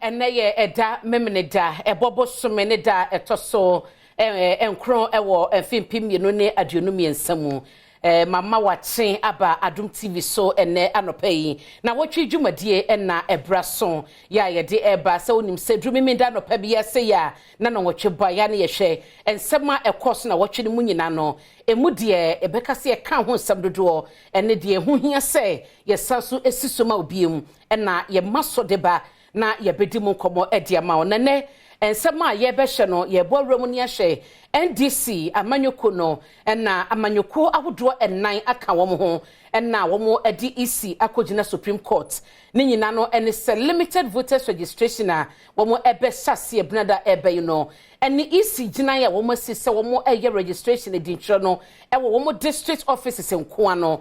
eneye eda memeneda ebobo someneda etoso enkron ewo emfimpim yenu ne aduonu miensamu mama wachen aba Adom TV so ene anopai na wotwe dwumadie na ebraso ya yede eba se onim se drumimida anopa bia se ya na no wotwe ba ya ne yehwe ensema ekos na wotwe mu nyina no emudie ebeka se eka ho nsam dodo ene de hu hia se yesaso esisoma obiem na ye maso deba na ye bedi mu komo ediama onene ensema ye behye no ye bowram ni ahye NDC amanyoko no na amanyoko ahodo enan aka wo ho na wo edi EC akogina Supreme Court ni nyina no ene se limited voters registration a wo ebe sase ebnada ebe no ene EC gina ya wo sise wo eye registration edintro no wo district offices nko ano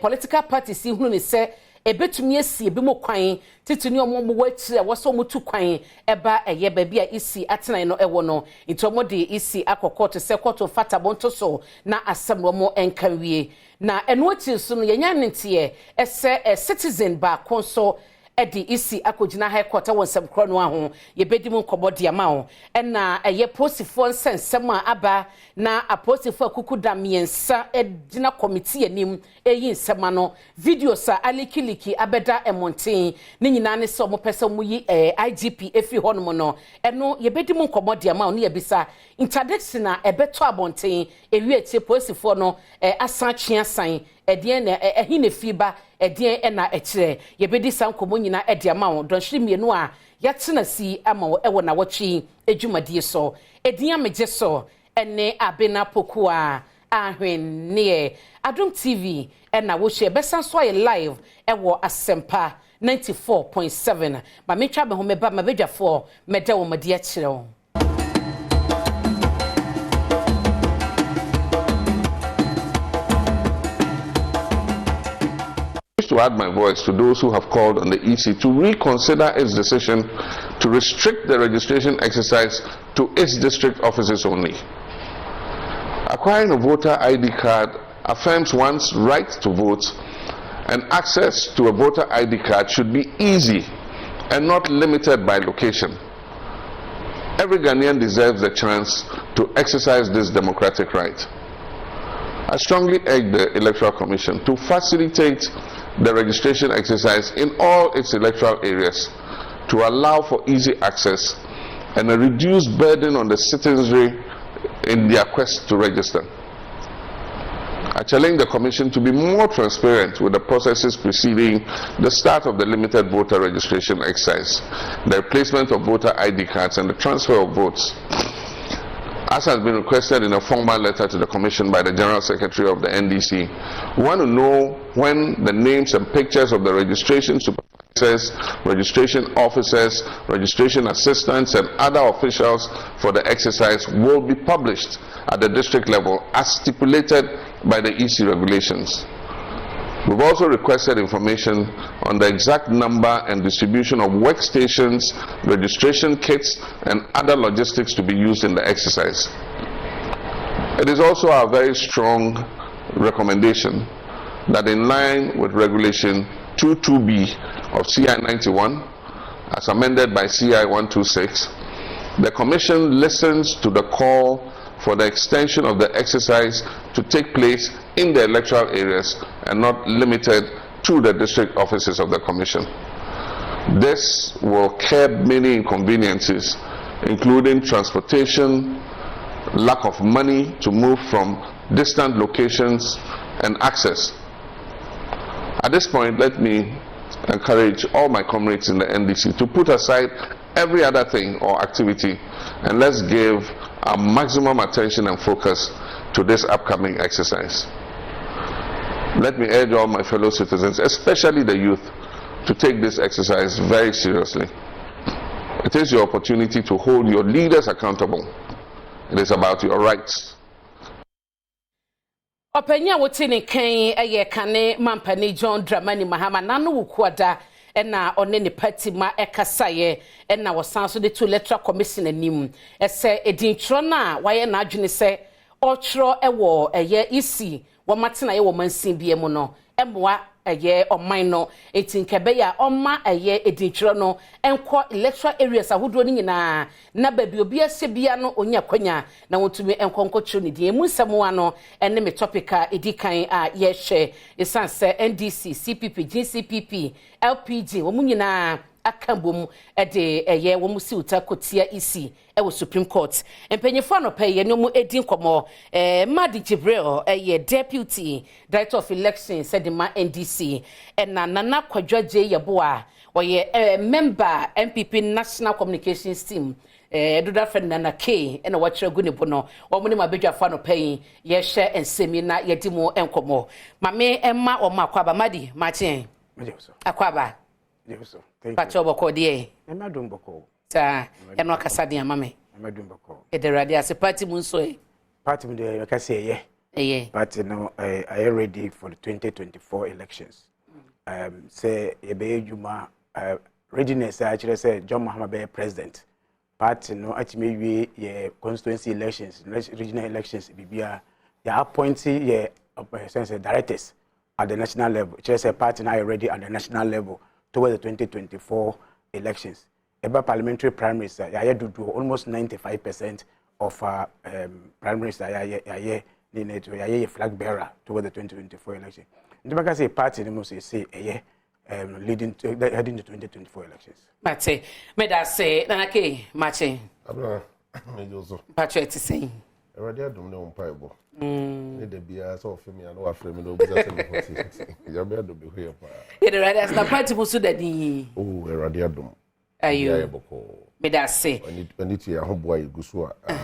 political parties hunu ni se ebetumi esi ebimo kwan tituni omo wachire woso mutu kwan eba eye ba bia isi atena no ewo no ntomo de isi akokot se koto fata bonto so na asamro mo enkawie na enochi so no yenya ntie ese citizen ba konso edi isi akogina high court wonsam kro no aho ye bedi mu nkobodi ama ho na eye posifo nsensem aba na aposifo akukuda miensa edina committee anim eyi nsema no video sa alikiliki abeda emonten ni nyina ne so mo pese mu yi IGP efi hono no eno ye bedi mu nkobodi ama ho ne yebisa interdiction na ebeto abonten ewi etie posifo no asan twiasan edien na ehine fiba edien na ekire ye bedi sankomo nyina ediama wo donhwe mienu a yatena si ama wo ewo na wotwe edwumadie so edien amegye so ene abena pokua ahwenne Adom TV na wo hye besan so aye live ewo asempa 94.7 ba metwa be ho meba mabedwafo meda wo made akire wo. To add my voice to those who have called on the EC to reconsider its decision to restrict the registration exercise to its district offices only. Acquiring a voter ID card affirms one's right to vote, and access to a voter ID card should be easy and not limited by location. Every Ghanaian deserves the chance to exercise this democratic right. I strongly urge the Electoral Commission to facilitate the registration exercise in all its electoral areas to allow for easy access and a reduced burden on the citizenry in their quest to register. I challenge the Commission to be more transparent with the processes preceding the start of the limited voter registration exercise, the replacement of voter ID cards and the transfer of votes, as has been requested in a formal letter to the Commission by the General Secretary of the NDC. We want to know when the names and pictures of the registration supervisors, registration officers, registration assistants, and other officials for the exercise will be published at the district level as stipulated by the EC regulations. We've also requested information on the exact number and distribution of workstations, registration kits, and other logistics to be used in the exercise. It is also our very strong recommendation that, in line with Regulation 22B of CI 91, as amended by CI 126, the Commission listens to the call for the extension of the exercise to take place in the electoral areas and not limited to the district offices of the Commission. This will curb many inconveniences, including transportation, lack of money to move from distant locations, and access. At this point, let me encourage all my comrades in the NDC to put aside every other thing or activity, and let's give our maximum attention and focus to this upcoming exercise. Let me urge all my fellow citizens, especially the youth, to take this exercise very seriously. It is your opportunity to hold your leaders accountable. It is about your rights. Openya wotini ken eye kane mampani John Dramani Mahama nanu wukwada ena one ne party ma ekasaye ena wasanso de to Electoral Commission anim ese edintro na waye na adwene se otro ewo eye isi wo matena ye wo mansin bie mu no emwa eye oman no etinkebe ya oma eye edinchiro no enko electoral areas ahodo ni nyina na baabi obi asebia no onya kwanya na wotumi enkonko chiro ni die mu nsemo ano ene me topica edikan a ye hye esanse NDC CPP GCPP LPG wo mu nyina akambom de eye wo mu si uta kotia isi e Supreme Court empenyefo no peye no mu edin komo Madi Jibril eye Deputy Director of Elections said ma NDC na Nana Kwadwaje Yeboa oye member MPP National Communications Team Duda friend Nana K na wachira gu ne bono wo mu ne mabedwafa no peye ye hye ensemi na yedimo enkomo mame emma o makwaba Madi Martin akwaba Yes, thank you. Pacho boko die. Ema dum boko. Sa eno akasa dia mame. Ema dum boko. Ederade ase party mu nso e. Party mu dey ka say ye. Eye. Party no I am ready for the 2024 elections. Say ye be adwuma readiness actually say John Mahama be president. Party no atime wie ye constituency elections, regional elections bibia ya appoint ye sense directors at the national level. Just say party now ready at the national level towards the 2024 elections. About parliamentary primaries, I do almost 95% of primaries. I flag bearer towards the 2024 election. The back say party must say leading to heading to 2024 elections. Mate, me da say nanake mache. Abra, me jozo. Patrick to say. Erade adom ne ompaibo. Ne de bia so ofemi an wa frame no buza se me hoti. Ya be adom be hwe pa. Ederade as na party mu so dadi. Oh, erade adom. Ayo. Ya boko. Me da say. Oni ti ya hobo ayi guso a.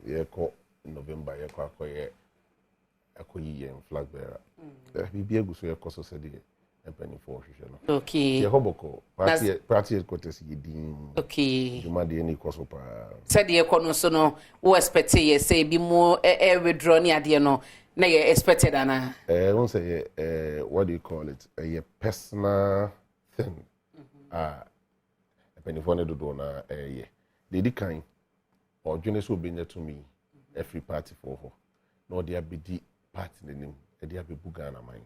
Ye ko November ye ko akoye akoyi ye flag bearer. Bibia guso ye ko so se de empeni for hwehwe no. Okay. Ye hoboko. Party quotes ye din. Okay. Juma de ni ko so pa. Said ye kono so no wo expect ye say bi mo withdraw ni ade no na ye expected ana. Won say what do you call it? A personal thing. Empeni for ne do na ye. They kind or journalists will be to me every party for her. No there be the party nim e there be buga na man.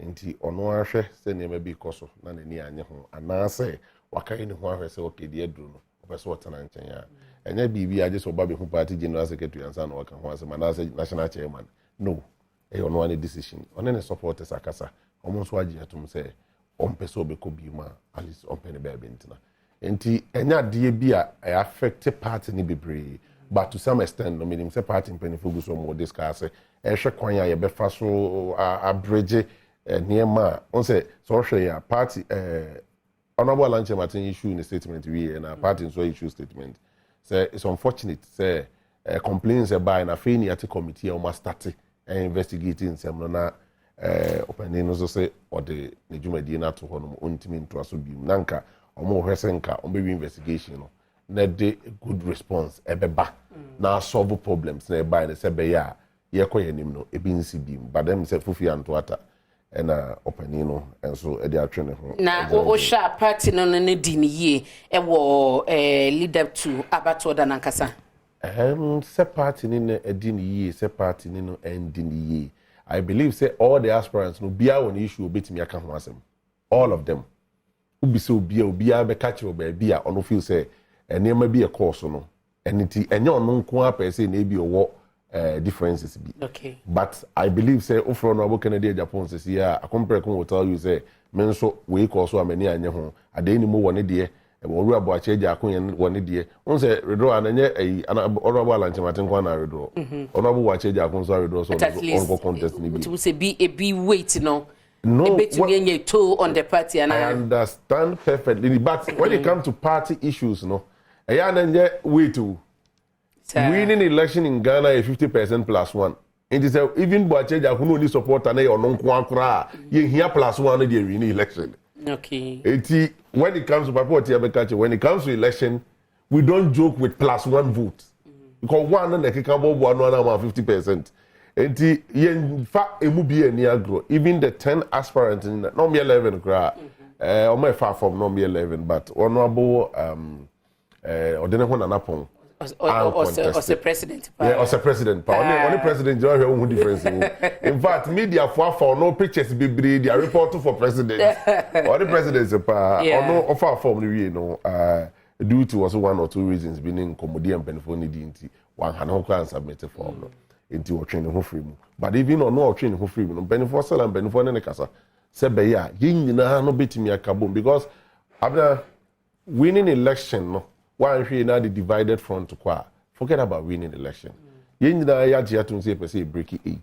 Enti ono ahwe se ne be koso na ne ni anye ho anase wakai ne ho ahwe se okay de aduru no opeso wotana nchen ya enya bibi age so ba be hu party general secretary ansa na waka ho asema na national chairman no e ono one decision one ne supporters akasa omo so age atum se ompeso be ko bi ma at least ompe ne be ntina enti enya de bi a affect party ni bebre but to some extent no meaning say party mpenifo gu so mo discuss e hwe kwan ya ye be fa so abridge Niema, on say social ya party honorable Lanche Martin issue in a statement we and a party so issue statement. Say it's unfortunate say complaints about na fini at committee almost started investigating some na opening no say or the Nejumadi na to hono untimi nto aso bi nanka omo hwesenka omo be investigation no na de good response ebeba na solve problems na by na say be ya ye koyenim no ebi nsi bi but them say fufi antoata ena openino enso e dey atwene ho na o sha party no ne di ni ye e wo lead up to abato da nankasa se party ni na edi ni ye se party ni no endi ni ye I believe say all the aspirants no bia won issue obetimi aka ho asem all of them ubi se obia be catch o ba bia ono feel say enema bi e course no eniti enye ono nko apa say na e bi owo differences be. Okay. But I believe say Ufro no Kennedy Japan says yeah, a compare will tell you say men so we also a many anya ho. A day ni mo one day, e wo ru abo ache ja kun one day. On say redraw ananye e honorable Lanche Martin kwa na redraw. Honorable wache ja kun so redraw so on contest ni bi. To say be wait no. No, a toe on the party and I understand perfectly. But when it comes to party issues, no, I ananje wait to winning election in Ghana is 50% plus one. It is even Boacheja who only support an or non quankra, you hear plus one in the winning election. Okay. When it comes to when it comes to election, we don't joke with plus one vote. Because one and the Kikabo 150%. In fact, it would be a near grow. Even the 10 aspirants in not me 11 cry, or my far from not me 11, but honorable or then one an upon. or president. Yeah, or president. Only president, you have no difference. In fact, media for no pictures be breed, they report for president. Or the president, or no offer form, you know, due to also 1 or 2 reasons being in commodity and benefit, one can submit a form into a training who free. But even on no training who free, benefit sell and benefit in the casa. Say, yeah, you no bit me a kaboom because after winning election, no. Why we now the divided front to qua? Forget about winning election. Yen na ya jia to say per se break 8.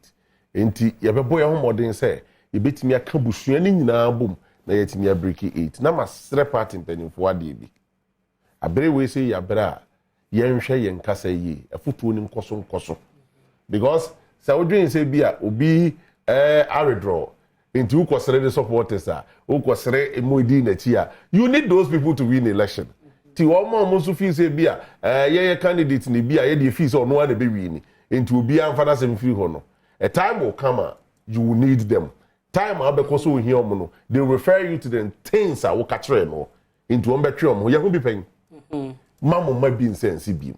Enti ye be boy ho modern say e betimi aka busua ni nyina bom na ye timi break 8. Na ma stre party mpanimfo ade bi. Abere we say ya bra yen hwe yen kasa yi afutuo nim koso. Because say odwen say bi a obi withdraw into who kosere the supporters are who kosere emodi na chi a you need those people to win election. Ti omo musu fi se bia ye candidate ni bia ye dey fi so no one be win into obi amfana sem fi ho no a time will come you will need them time abeko so hia omo no they refer you to the things a wo ka kire no into on betwe omo ye ho bi pen mamo ma bi nsense bi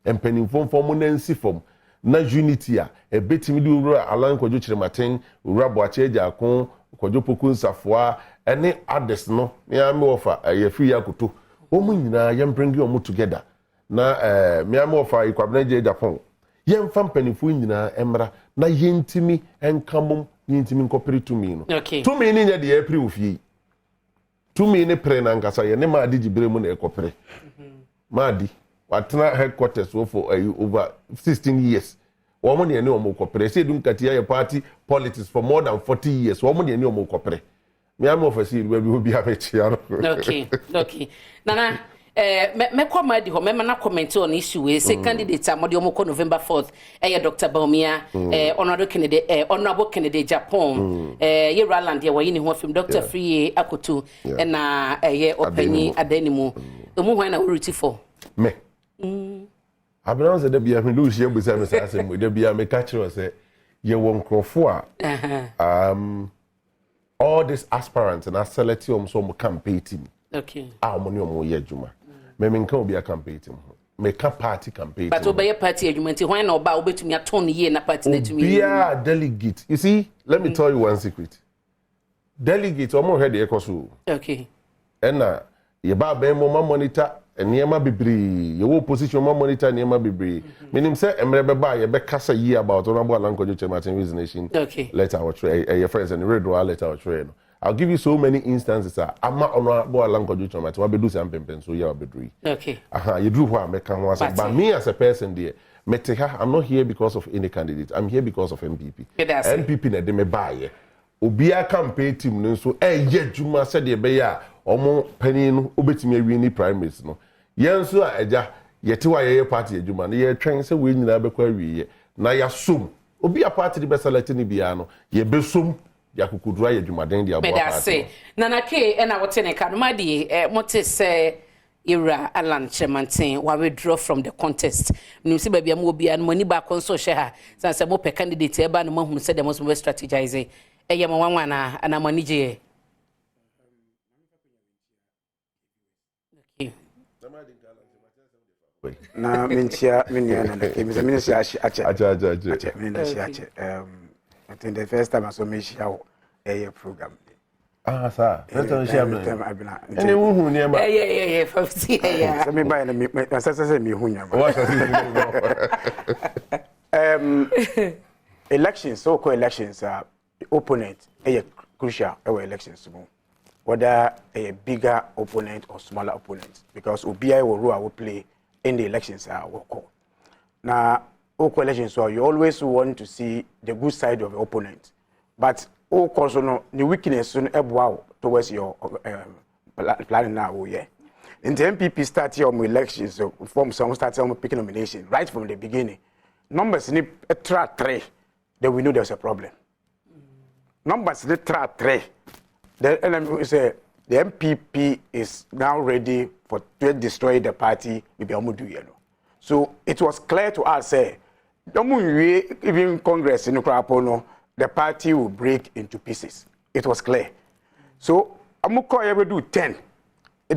empenin fom na nsi fom na unity a betimi di owura alan kwadwo kire maten owura boache eja akon kwadwo poku nsafoa ene others no ya me offer ye free akoto omu nyina yem bring you together na me am offer ikwabna je Japan yem fam panifo nyina emra na yentimi enkamum yentimi nkopere to me no to me ni nya de april ofie to me ne pre na nkasa ye ne ma adi gibere mu na ekopere ma adi watna headquarters for over 16 years wo mo ne ne omo kopere say dum katia ye party politics for more than 40 years wo mo ne ne omo kopere me am offer see we be have a chair. Okay nana me kwama di ho me na comment on issue we say candidates amode omoko November 4th Dr. Baumia honorable Kennedy Japan ye Roland ye wayi ni ho film Dr. Free Akoto na opani adanimu emu hwan na wority for me abena say da bia me do share busa me say asem da bia me catch you say ye won krofo a all these aspirants and select so campaign team. Okay. Money ye juma. Me nka obi a campaign team. Me ka party campaign. But obey party argument when no ba obetumi atone ye na party na tumi. Yeah, delegate. You see, let me tell you one secret. Delegate omo head e koso. Okay. Na ye ba ben mo monitor enema bibri. Ye wo position mo monitor enema bibri. Meaning say emre be ba ye be kasa yi about honorable Alanko Jochematin resignation. Okay. Letter or your friends and radio letter or train. I'll give you so many instances. I'm not honorable Alanko Jochematin. What be do something so yeah be do. Okay. You do what make can was but me as a person there. I'm not here because of any candidate. I'm here because of MPP. MPP na de me buy. Obia campaign team no so ye juma said ye be ya omo panin no obetimi awini primaries no. Yen so eja yete wa ye party adwuma no ye twen se we nyina be kwa wiye na ya som obi a party de be select ni bia no ye be som ya kukudura ye adwumaden de abo party. But say nana ke na wote ne kanoma de mote se Ira Alan Chemantin wa withdraw from the contest. Nim se bia mo obi an mani ba konso hye ha san se mo pe candidate e ba no mahunu se dem so be strategize ye mo wanwa na ana mani je. Na mintia minyana na kemi minisia ache minisia I think the first time I saw me show a program. Sir. First time share I've been. Any who near my yeah 50 yeah. So me buy me say me hunya. Elections, so-called elections are opponent a crucial elections whether a bigger opponent or smaller opponent because OBI will play in the elections are call. Now, elections, so you always want to see the good side of the opponent, but also no the weakness soon towards your planning now. Yeah, in the MPP start your elections, so from some start picking nomination right from the beginning. Numbers in a track 3, then we know there's a problem. Numbers in the track 3, then say the MPP is now ready to destroy the party with the So it was clear to us, say, even Congress in the party will break into pieces. It was clear. So Amuko ever do 10,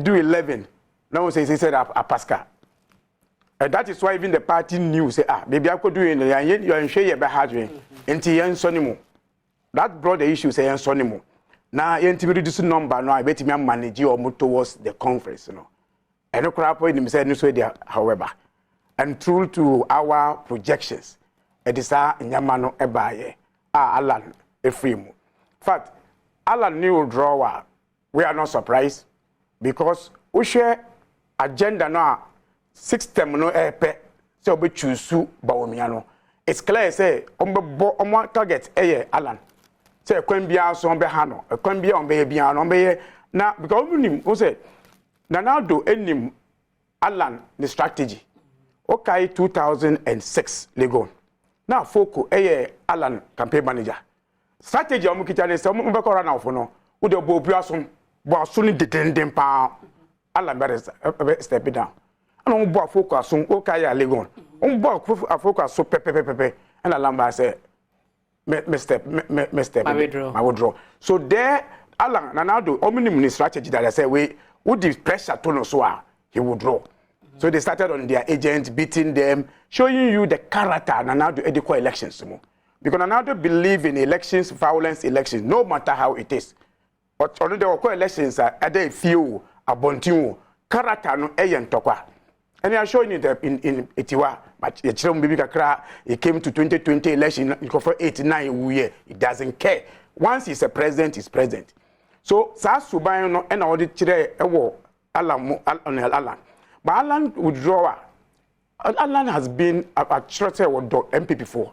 do 11. Now he said a Pascal. And that is why even the party knew, say, maybe I could do it, and you're in share by hardware, until you're sonimo. That brought the issue, say, sonimo. Now, you're to reduce the number, now I bet me manage or move towards the conference, you know. And no crap in himself, no way there, however. And true to our projections, it is a Nyamano Ebaye, Alan, a free move. In fact, Alan new drawer, we are not surprised because we share agenda now, system no epe, so we choose to Baumiano. It's clear, say, on target, Alan. Say, a Quembia, so on Behano, a Quembia on Babian, on Bay. Now, because we say, now do any Alan the strategy. Okay, 2006, Lego. Now, Foko, Alan, campaign manager. Strategy, I'm looking at some Mbakora now for no. Would the Bobiason, Bossuni detending pound, Alan better step it down. And on board focus on okay, Legon. On board a focus so pepe, and Alan say, Mr. I withdraw. So there, Alan, and now do omni strategy that I say, we would the pressure to no so he would draw. So they started on their agents, beating them, showing you the character and now do equal elections. Because now they believe in elections, violence elections, no matter how it is. But although there were elections, they few, abontiu, character no ayen tokwa. And I showing you that in Itiwa, but it came to 2020 election, for 89 years, it doesn't care. Once he's a president, he's president. So, Sasubayo and all the chile, Alan. But Alan withdrawal. Alan has been a trusted MP before.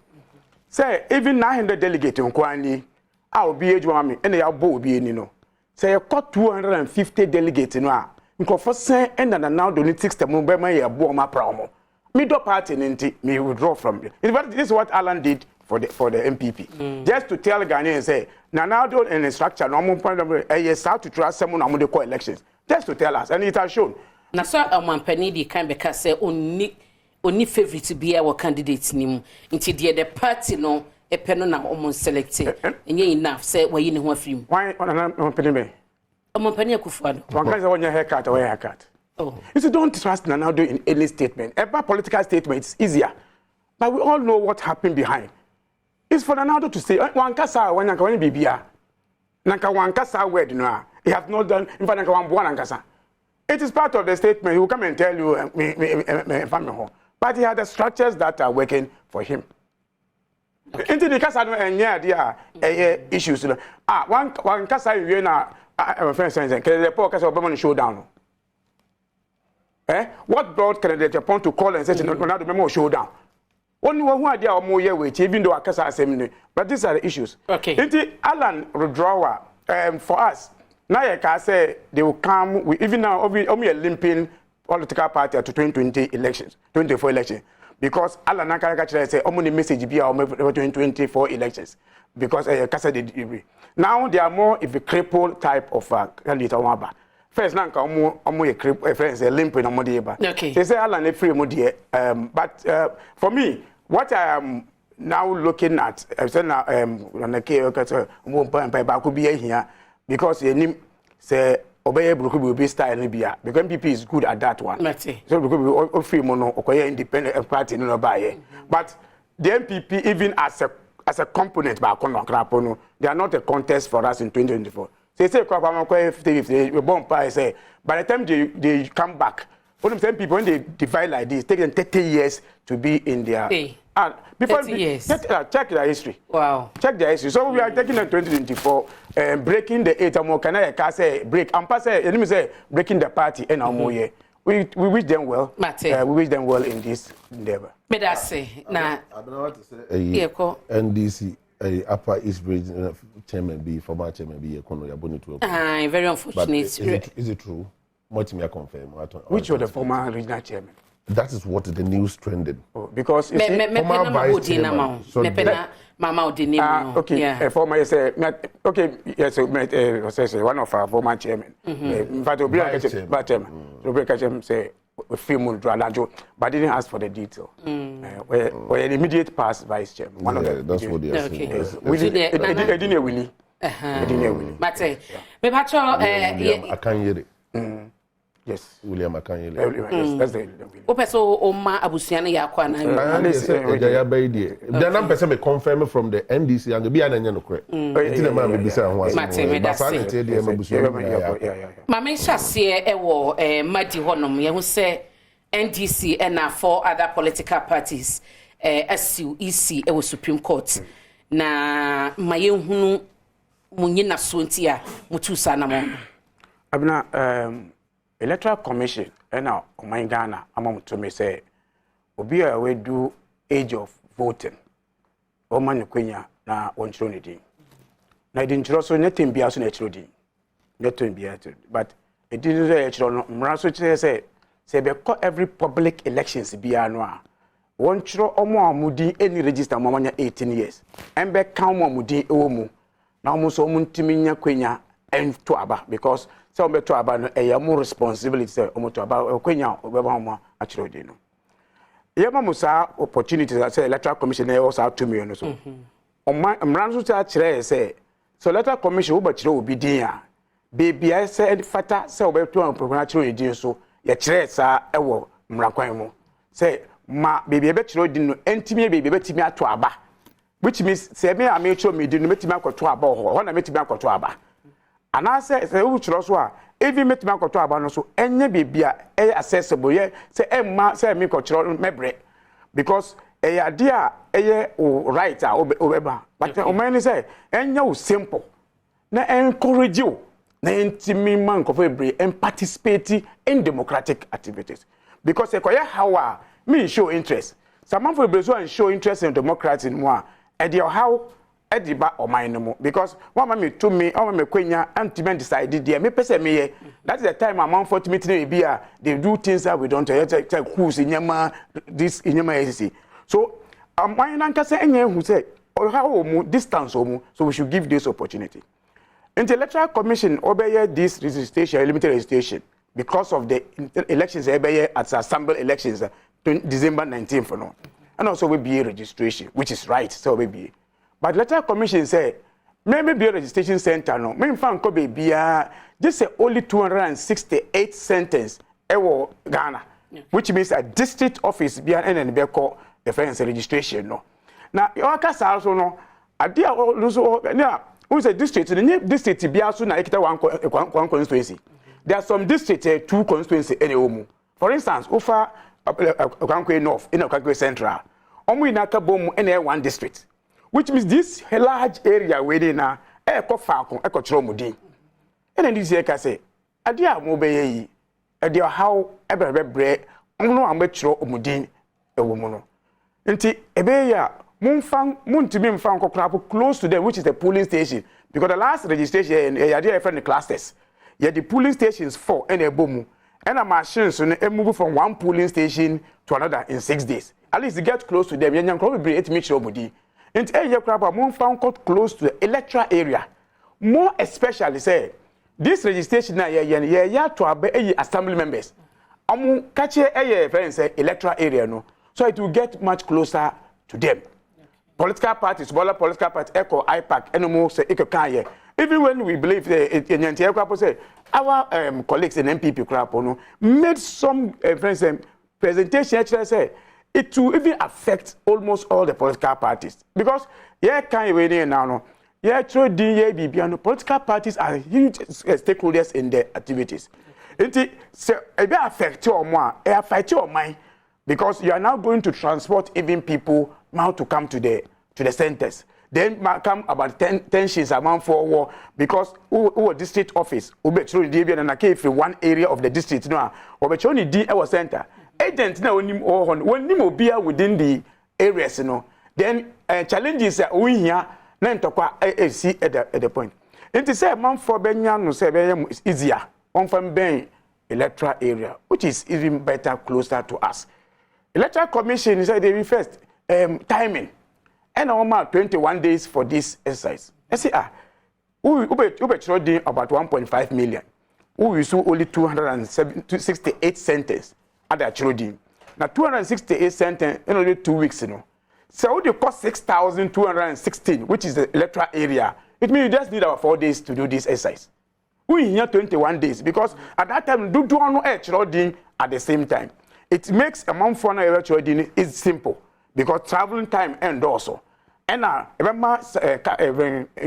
Say, even 900 delegates in Kwani, I'll be age one, and they are both being, you know. Say, I got 250 delegates in one. Because for say, and then now don't 60 Mumbai, my Boma promo. Middle party, me withdraw from you. This is what Alan did for the MPP. Just to tell Ghanaians, say, now don't any structure, no more point of yes, how to trust someone among the co-elections. Just to tell us, and it has shown. Na so amampani di kan beka say oni favorite to be our candidate nim nti the party no epe no na omon select enye enough say wayi ne ho afrim why amampani me amampani akufuado one can say one haircut or haircut. Oh, you see, don't trust Nnawotwi in any statement. Every political statement is easier, but we all know what happened behind. It's for Nnawotwi to say one kasa one yanka bibia nanka one kasa word no he have not done in fact nanka one bo nankasa. It is part of the statement. He will come and tell you, but he had the structures that are working for him. Into the case, I don't know issues. One case I know, for instance, the poor case of Obama showdown. What brought candidate upon to call and say, "Not the memo showdown"? Only one idea or more year wait, even though I case assembly. But these are the issues. Okay. Into Alan withdrawal for us. Now I can say they will come with, even now only a limping political party to 2020 elections, 24 elections, because Alan Nakaka say only message be our 2024 elections because Kasa did. Now they are more if a crippled type of candidate. First, nanka omo a cripple friends a limping on Modieba. Okay. They say Alan a free Modieba. But for me, what I am now looking at, I said now on the case could be here. Because you say obey Bruku will be style Libya. Because MPP is good at that one. So Bruku will free mono or independent party no buy. But the MPP, even as a component by Kono, they are not a contest for us in 2024. They say if they bomb pie say by the time they come back, for them people when they divide like this, take them 30 years to be in their before 30 years. Check their history. Wow. Check their history. So we are taking in 2024 breaking the 8 more can I say break and pass say breaking the party and more year. We wish them well. We wish them well in this endeavor. But I say now I don't know what to say. NDC Upper East Region Chairman B, former Chairman B, very unfortunate. Is it true? What me confirm? Which was the former regional chairman? That is what the news trended. Oh, because you see, former vice chairman. Okay, former say okay, yes, one of our former chairman. In fact, vice chairman say film but didn't ask for the detail. Where an immediate past vice chairman. One of the that's what they are saying. I didn't really. But me pacho I can't hear it. Yes. William Akanyele. Yes, that's the Opeso Oma Abusiana Yakwana. I say Jaya Baidi. Then I'm person me confirm from the NDC and the be an no correct. It's the man be say one. Mama Shasie ewo Madi Honom ye hu say NDC and 4 other political parties SU EC ewo Supreme Court na maye hunu munyina so ntia mutusa na mo. Abna Electoral Commission and now Oman Ghana among to me say obi a we do age of voting Oman Kenya na wonchro ni na di nchro so netim bia so na chro di netim bia but it didn't say chro no mra so say be every public elections bia no a wonchro omo amudi any register mo manya 18 years and be count mo amudi ewo mu na omo so omo ntimi nya Kenya and to aba because so be to aba no e more responsibility say omo to aba Kenya obeba omo a chro di no yema musa opportunities say Electoral Commission e also to me no so mran so ta kire say so Electoral Commission wo ba kire obi din a baby I say fata say obeto an program kire din so ye kire sa e wo mrakwan mu say ma baby be kire din no entimi baby betimi ato aba which means say me am kire me din no betimi akoto aba ho na betimi akoto aba ana say wo kire so a even betimi akoto aba no so enye baby a e accessible ye say emma say me ko kire mebre because idea right obeba but o man say enya simple na encourage you na intimi man ko febre and participate in democratic activities because ekoye how me show interest some man for so and show interest in democracy no a how ediba o man no because one man me to me o me kwenya antiment decide there me pese me that is the time among for meeting be they do things that we don't tell who's in yama this in yama so why nanka say enye hu say how mu distance mu so we should give this opportunity. Electoral Commission obey this registration limited registration because of the elections obey at assembly elections December 19th for now and also we be registration which is right so we be but Electoral Commission say maybe be a registration center no me fan ko be bia just say only 268 centers ewo Ghana which means a district office bia and be call the friends registration no na your kasa also no adia also na who say district the district bia so na ekita one constituency there are some districts 2 constituency any for instance ofa Okankwe North in Okankwe Central omu ina ka bom in one district which means this large area where na e ko faako e ko kiro mudin and this year ka say adia mo be yi adia how ebebre no am be kiro mudin e wo mu no nti ebe ya muntimi mfan kokra close to them which is the polling station because the last registration adia friend clusters yeah the polling stations 4 and e bomu and a machine so move from one polling station to another in 6 days at least get close to them yan ko be 8 meter mudi and eye crapa mon found close to the electoral area more especially say this registration na ya to abe assembly members catch friends say electoral area no so it will get much closer to them. Political parties, smaller political parties, echo IPAC, and more say echo even when we believe say our colleagues in MPP crap no made some presentation actually say it will even affect almost all the political parties because can we now no political parties are huge stakeholders in their activities. It affect your mind, affect your mind because you are now going to transport even people now to come to the centers. Then come about tensions among for war because who district office who be through the and if one area of the district no or be only D our center agent na onim obia within the areas no then challenges we here na ntokwa see at the point it say man for benya no say be easier on from ben electoral area which is even better closer to us. Electoral Commission said they first timing and almost 21 days for this exercise. I say we about 1.5 million. We saw only 268 centers at the children. Now 268 centers in only 2 weeks, So they cost 6,216, which is the electoral area. It means you just need about 4 days to do this exercise. We here 21 days because at that time do no din at the same time. It makes a month for no din is simple because traveling time and also. And remember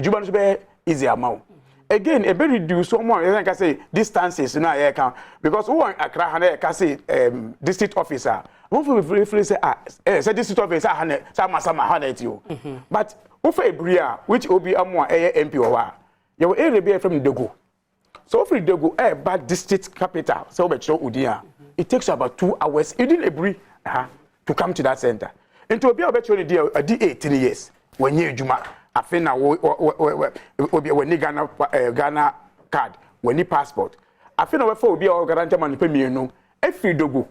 Juba be easy amount. Again, a very reduce someone I can say distances now because who Accra can say district officer. One for free say say district officer sama hanet you. But over a bria which will be a more MP or your area be from Dogo. So for Dogo bad district capital so Udia. It takes about 2 hours even a bri to come to that center. And to be a better deal a D18 years when you Juma afina when Ghana card when you passport afina we for be our guarantee man pay me no every Dogo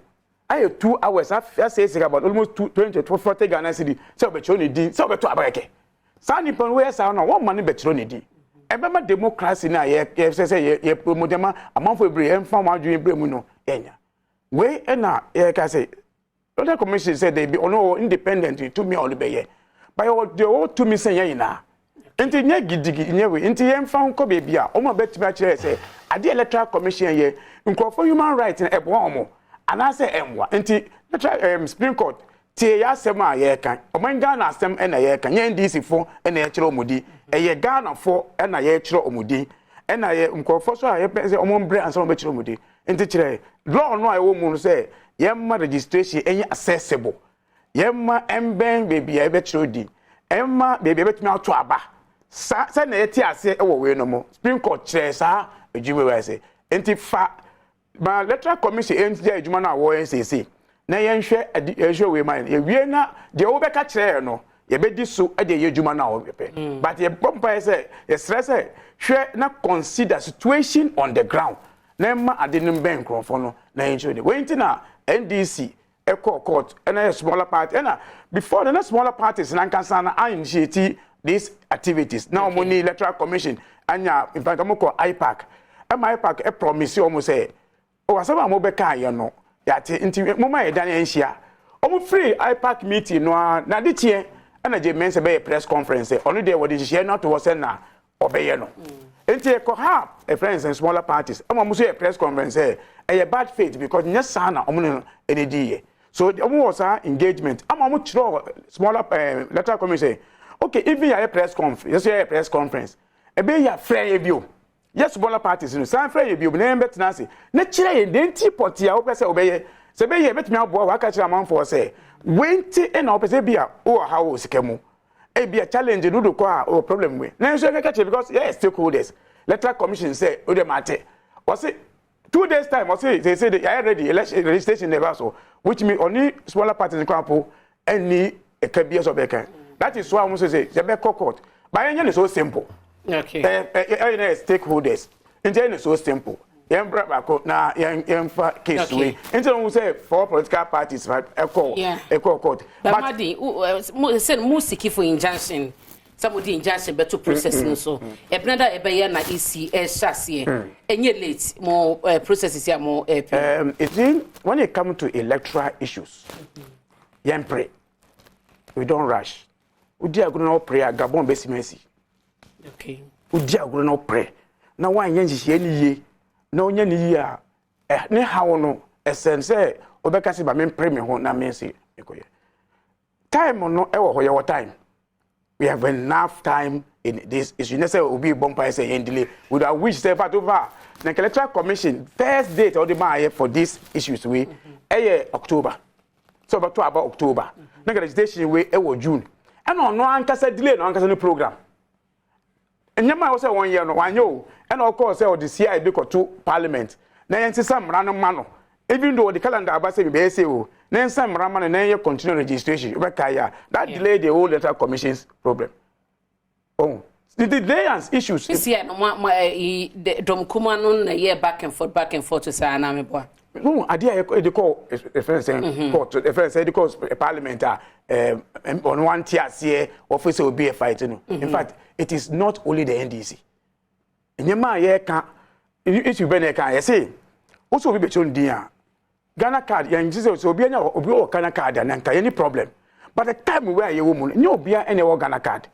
I have 2 hours I say about almost 20 to 40 Ghana cedi so be choni di so be to abake sani pon we say na one man be choni di e be ma democracy na ye say ye promote ma amanfo ebre em fa ma adwen ebre mu no enya we na ye ka say other commission said they be independent to me all be ye but they all to me say ye na enti nya gidigi nyewe enti ye mfa nko be bia o ma betimi a kire say ade electoral commission ye nkrofo human rights na ebo omo ana say emwa enti Supreme Court tie ya asem a ye kan o man Ghana asem na ye kan ye NDC fo na ye kire omudi ye Ghana fo na ye kire omudi na ye nkrofo so a ye say omo mbre ansa be kire omudi enti kire law no a wo mu say yemma registration any accessible yemma emben baby e be kire odi emma baby betimi ato aba sa na yeti ase e wo we no mo Supreme Court kire sa adwuma we say enti fa ma electoral commission enti adwuma na wo NCC na yenhwe ehwe we man ye wie na de wo be ka kire no ye be di so e de ye adwuma na wo pepe but ye pompa say ye stress hwe na consider situation on the ground na ma ade no ben krofo no na yenhwe de we enti na NDC Echo Court and a smaller party and before the smaller parties in Ankasana I initiate these activities now money electoral commission and in fact I'm call IPAC and my IPAC a promise you almost say oh some am obeka ye no yate nti mama e dan enhia omo free IPAC meeting no na de tie and je men say be press conference only there what share not to was na obeye no nti e ko ha a friends and smaller parties am say a press conference a bad faith because nya sana omo no enedi so omo was engagement am chiro smaller electoral commission okay even ya press conference yes ya press conference e be ya free bio yes smaller parties no san free bio na betina say na chire ye denti port ya wo pese obeye se be ye betimi abo wa ka chire amanfo say wenti e na wo pese bia o ha wo sikemu e bia challenge no do ko a problem we na so ka chire because yes stakeholders electoral commission say o de mate was it 2 days time they say they are ready election registration never so which mean only smaller parties in campo any a KBS of bekan that is why I must say the back court but it's so simple okay stakeholders it's so simple na case way until we say for political parties right a court but madi send musiki for injunction somebody injunction better processing so ebnada ebeye na EC chassis enye late more processes here more it when it comes to electoral issues yen pray we don't rush udi agro no pray Gabon besimesi okay udi agro no pray na wan yen hihie ni ye na onya ni ye a ne hawo no essence obeka se ba me pray me ho na me se ekoye time no e wo ho ye wo time we have enough time in this issue. You say will be bumpy say delay. We have wish say part over. The electoral commission first date or the buy for these issues we October. So about October. The registration we June. And no ankasa delay no ankasa no program. And nyama was say 1 year no one yo. And of course say the CIB ko to parliament. Na yense sam rano mano. Even though the calendar about say be say o. Na sam rano na continue registration. That delay the whole electoral commission's problem. Oh, the delay and issues. This year, no, Dom Kumanon, a year back and forth to say, I'm a boy. No, I did the call a friend saying, court, a friend said, because a parliament on one tier, officer will be a fight. In fact, it is not only the NDC. In your mind, if you been a car, I say, also be between dear Ghana card, young Jesus will be a Ghana card and any problem. But the time where you woman, no be any Ghana card.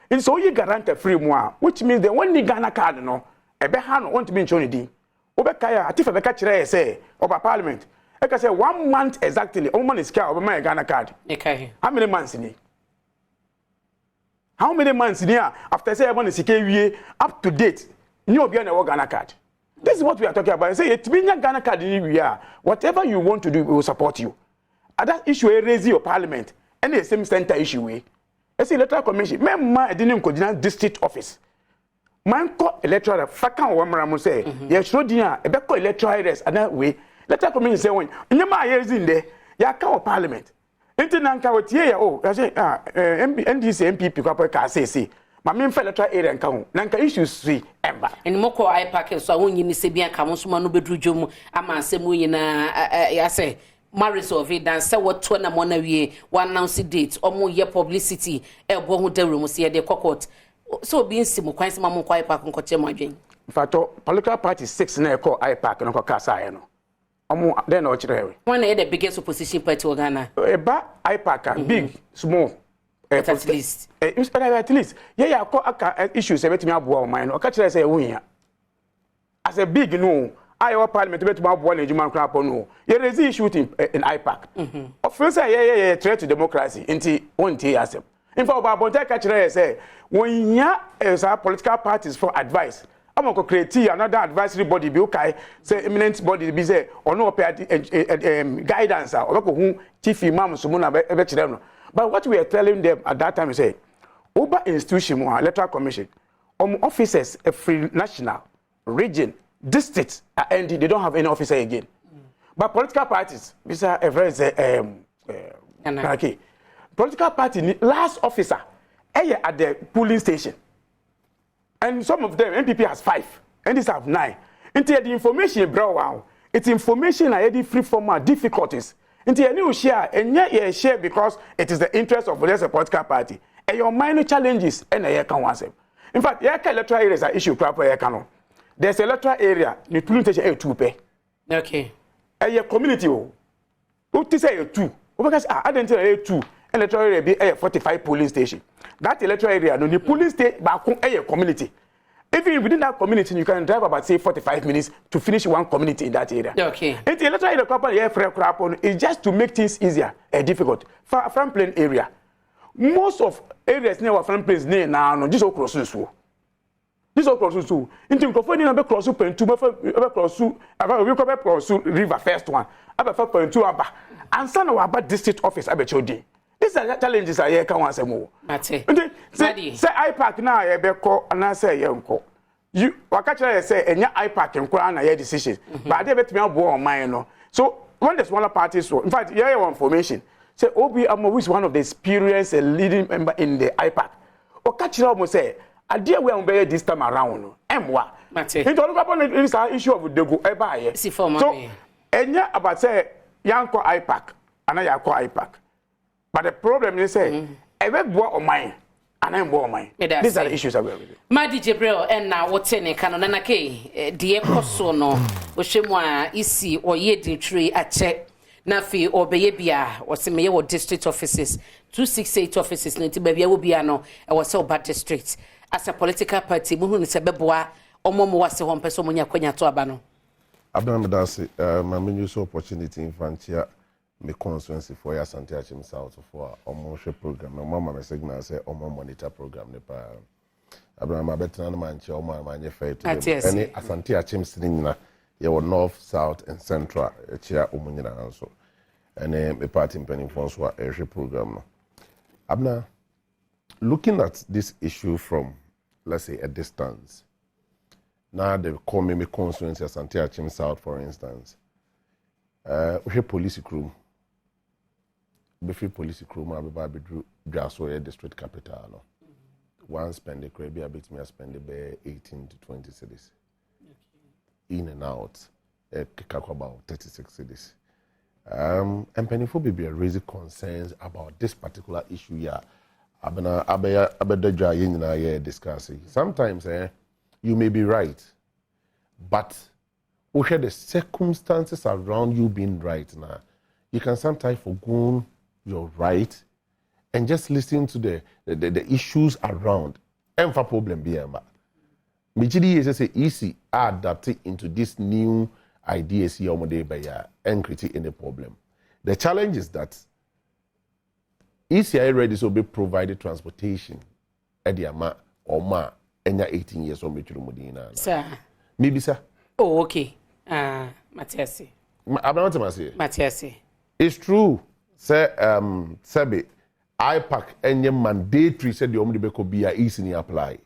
And so you guarantee free more, which means the only Ghana card no ebe ha no want me ncho ne din obeka ya atifa beka kire say oba parliament e ka say 1 month exactly o man is care oba my Ghana card okay how many months ni after say everyone is wie up to date ni obi na Ghana card. This is what we are talking about. Say it mean Ghana card we are whatever you want to do we will support you. And that issue raise your parliament and the same center issue we. Say electoral commission memma e didn't coordinate district office. Man ko electoral faka o mra mo say ye show din a e be ko electoral areas and that way electoral commission say won nyama ye zin there ya ka parliament. Nanka wotie ya ya say NDC MPP kwa ka say ma me mfa electoral area nka ho nanka issues 3 emba en moko IPAC so wonyi ni se bia ka mo so ma no bedru dwom ama asem nyina ya say ma resolve dan say what to na mo na wie one announce date omo ye publicity e bo ho dawro mo se de court so bi nsim kwan se ma mo kwa IPAC nko che mo adwen fato political party 6 na e call IPAC no ka sa ye no omo then o chire one is the biggest opposition party in Ghana. Eba IPAC big small at least. At least. Yeah, issues ebetimi aboa o man no. Oka chire say ehun as a big no, Iowa parliament ebetimi aboa na ejuma nkra po no. You raise issue in IPAC. Of course yeah threat to democracy nti won't accept. In fact Obabonta ka chire say when ya political parties for advice I'm going to create another advisory body be okay say eminent body be say or no guidance or who chief imam sumuna be chire no. But what we are telling them at that time is say over institution electoral commission officers free national region districts and they don't have any officer again. But political parties these are a very okay political party last officer at the polling station. And some of them, MPP has 5, and these have 9. Until the information brought wow, it's information already free from difficulties. Until you share, and yet you share because it is the interest of the political party. And your minor challenges, and you can answer. In fact, your electoral areas are issue proper. There's an electoral area, the polling station A2 pay. Okay. And your community, what is A2? Because I didn't tell A2. Electoral area be a 45 polling station. That electoral area, no, the polling station back a community. Even within that community, you can drive about say 45 minutes to finish one community in that area. Okay. And the electoral area is just to make things easier and difficult. For front plain area, most of areas near our front plains near now, no, just across the school. This all cross so. Into microphone na cross pentu cross river first one. Aba pentu aba. Ansa na aba district office aba chodi. These are challenges I hear can answer more. Mate. Say IPAC na ye be ko na say ye nko. You wakacha say enya IPAC nko na ye decision. But they betimi abo on mine no. So when the smaller parties in fact here one information. Say Obi Amo is one of the experienced leading member in the IPAC. Wakacha almost say idea we am be this time around no. Emwa. Mate. Into the is an issue of the go eba here. So enya about say yanko IPAC and I call IPAC. But the problem is say ebe boa o mine and I boa mine. These are the issues that we have. Madi Jebrel and Nnawotwi ne kano na ke de ekoso no wo hwemu a isi oye din tree ache na fi obeye bia wo se meye wo district offices 268 offices na ti ba bia wo bia no e wo se oba district as a political party mu hunu se beboa omomo wase ho mpeso munya kwanya to aba no. Abdul Madasi my menu opportunity in Fantia me constituency for ya Asante Achim South for omo program no mama me signal say omo monitor program ne pa Abraham abetra na manche omo amanye fair to any Asante Achim nyina ye wo north south and central chia omo nyina nso ene me party penning for so a program no Abna looking at this issue from let's say a distance now they call me constituency Asante Achim South for instance we police crew before police crew ma be bedru Dwaso district capital no one spend the crab a bit me spend the 18 to 20 cities in and out about 36 cities and penifo be raising concerns about this particular issue here abeda nyina here discussing sometimes you may be right but we hear the circumstances around you being right now you can sometimes forgo your right and just listen to the issues around. And for problem be Mijidi is say easy adapted into this new ideas here and create any problem. The challenge is that ECI ready to be provided transportation at the ama or ma enya 18 years on Mitchell Modena. Sir. Maybe sir. Oh, okay. Matiasi. Matiasi. It's true. Sir, Sabi, IPAC enye mandatory said the omni could be a easy apply.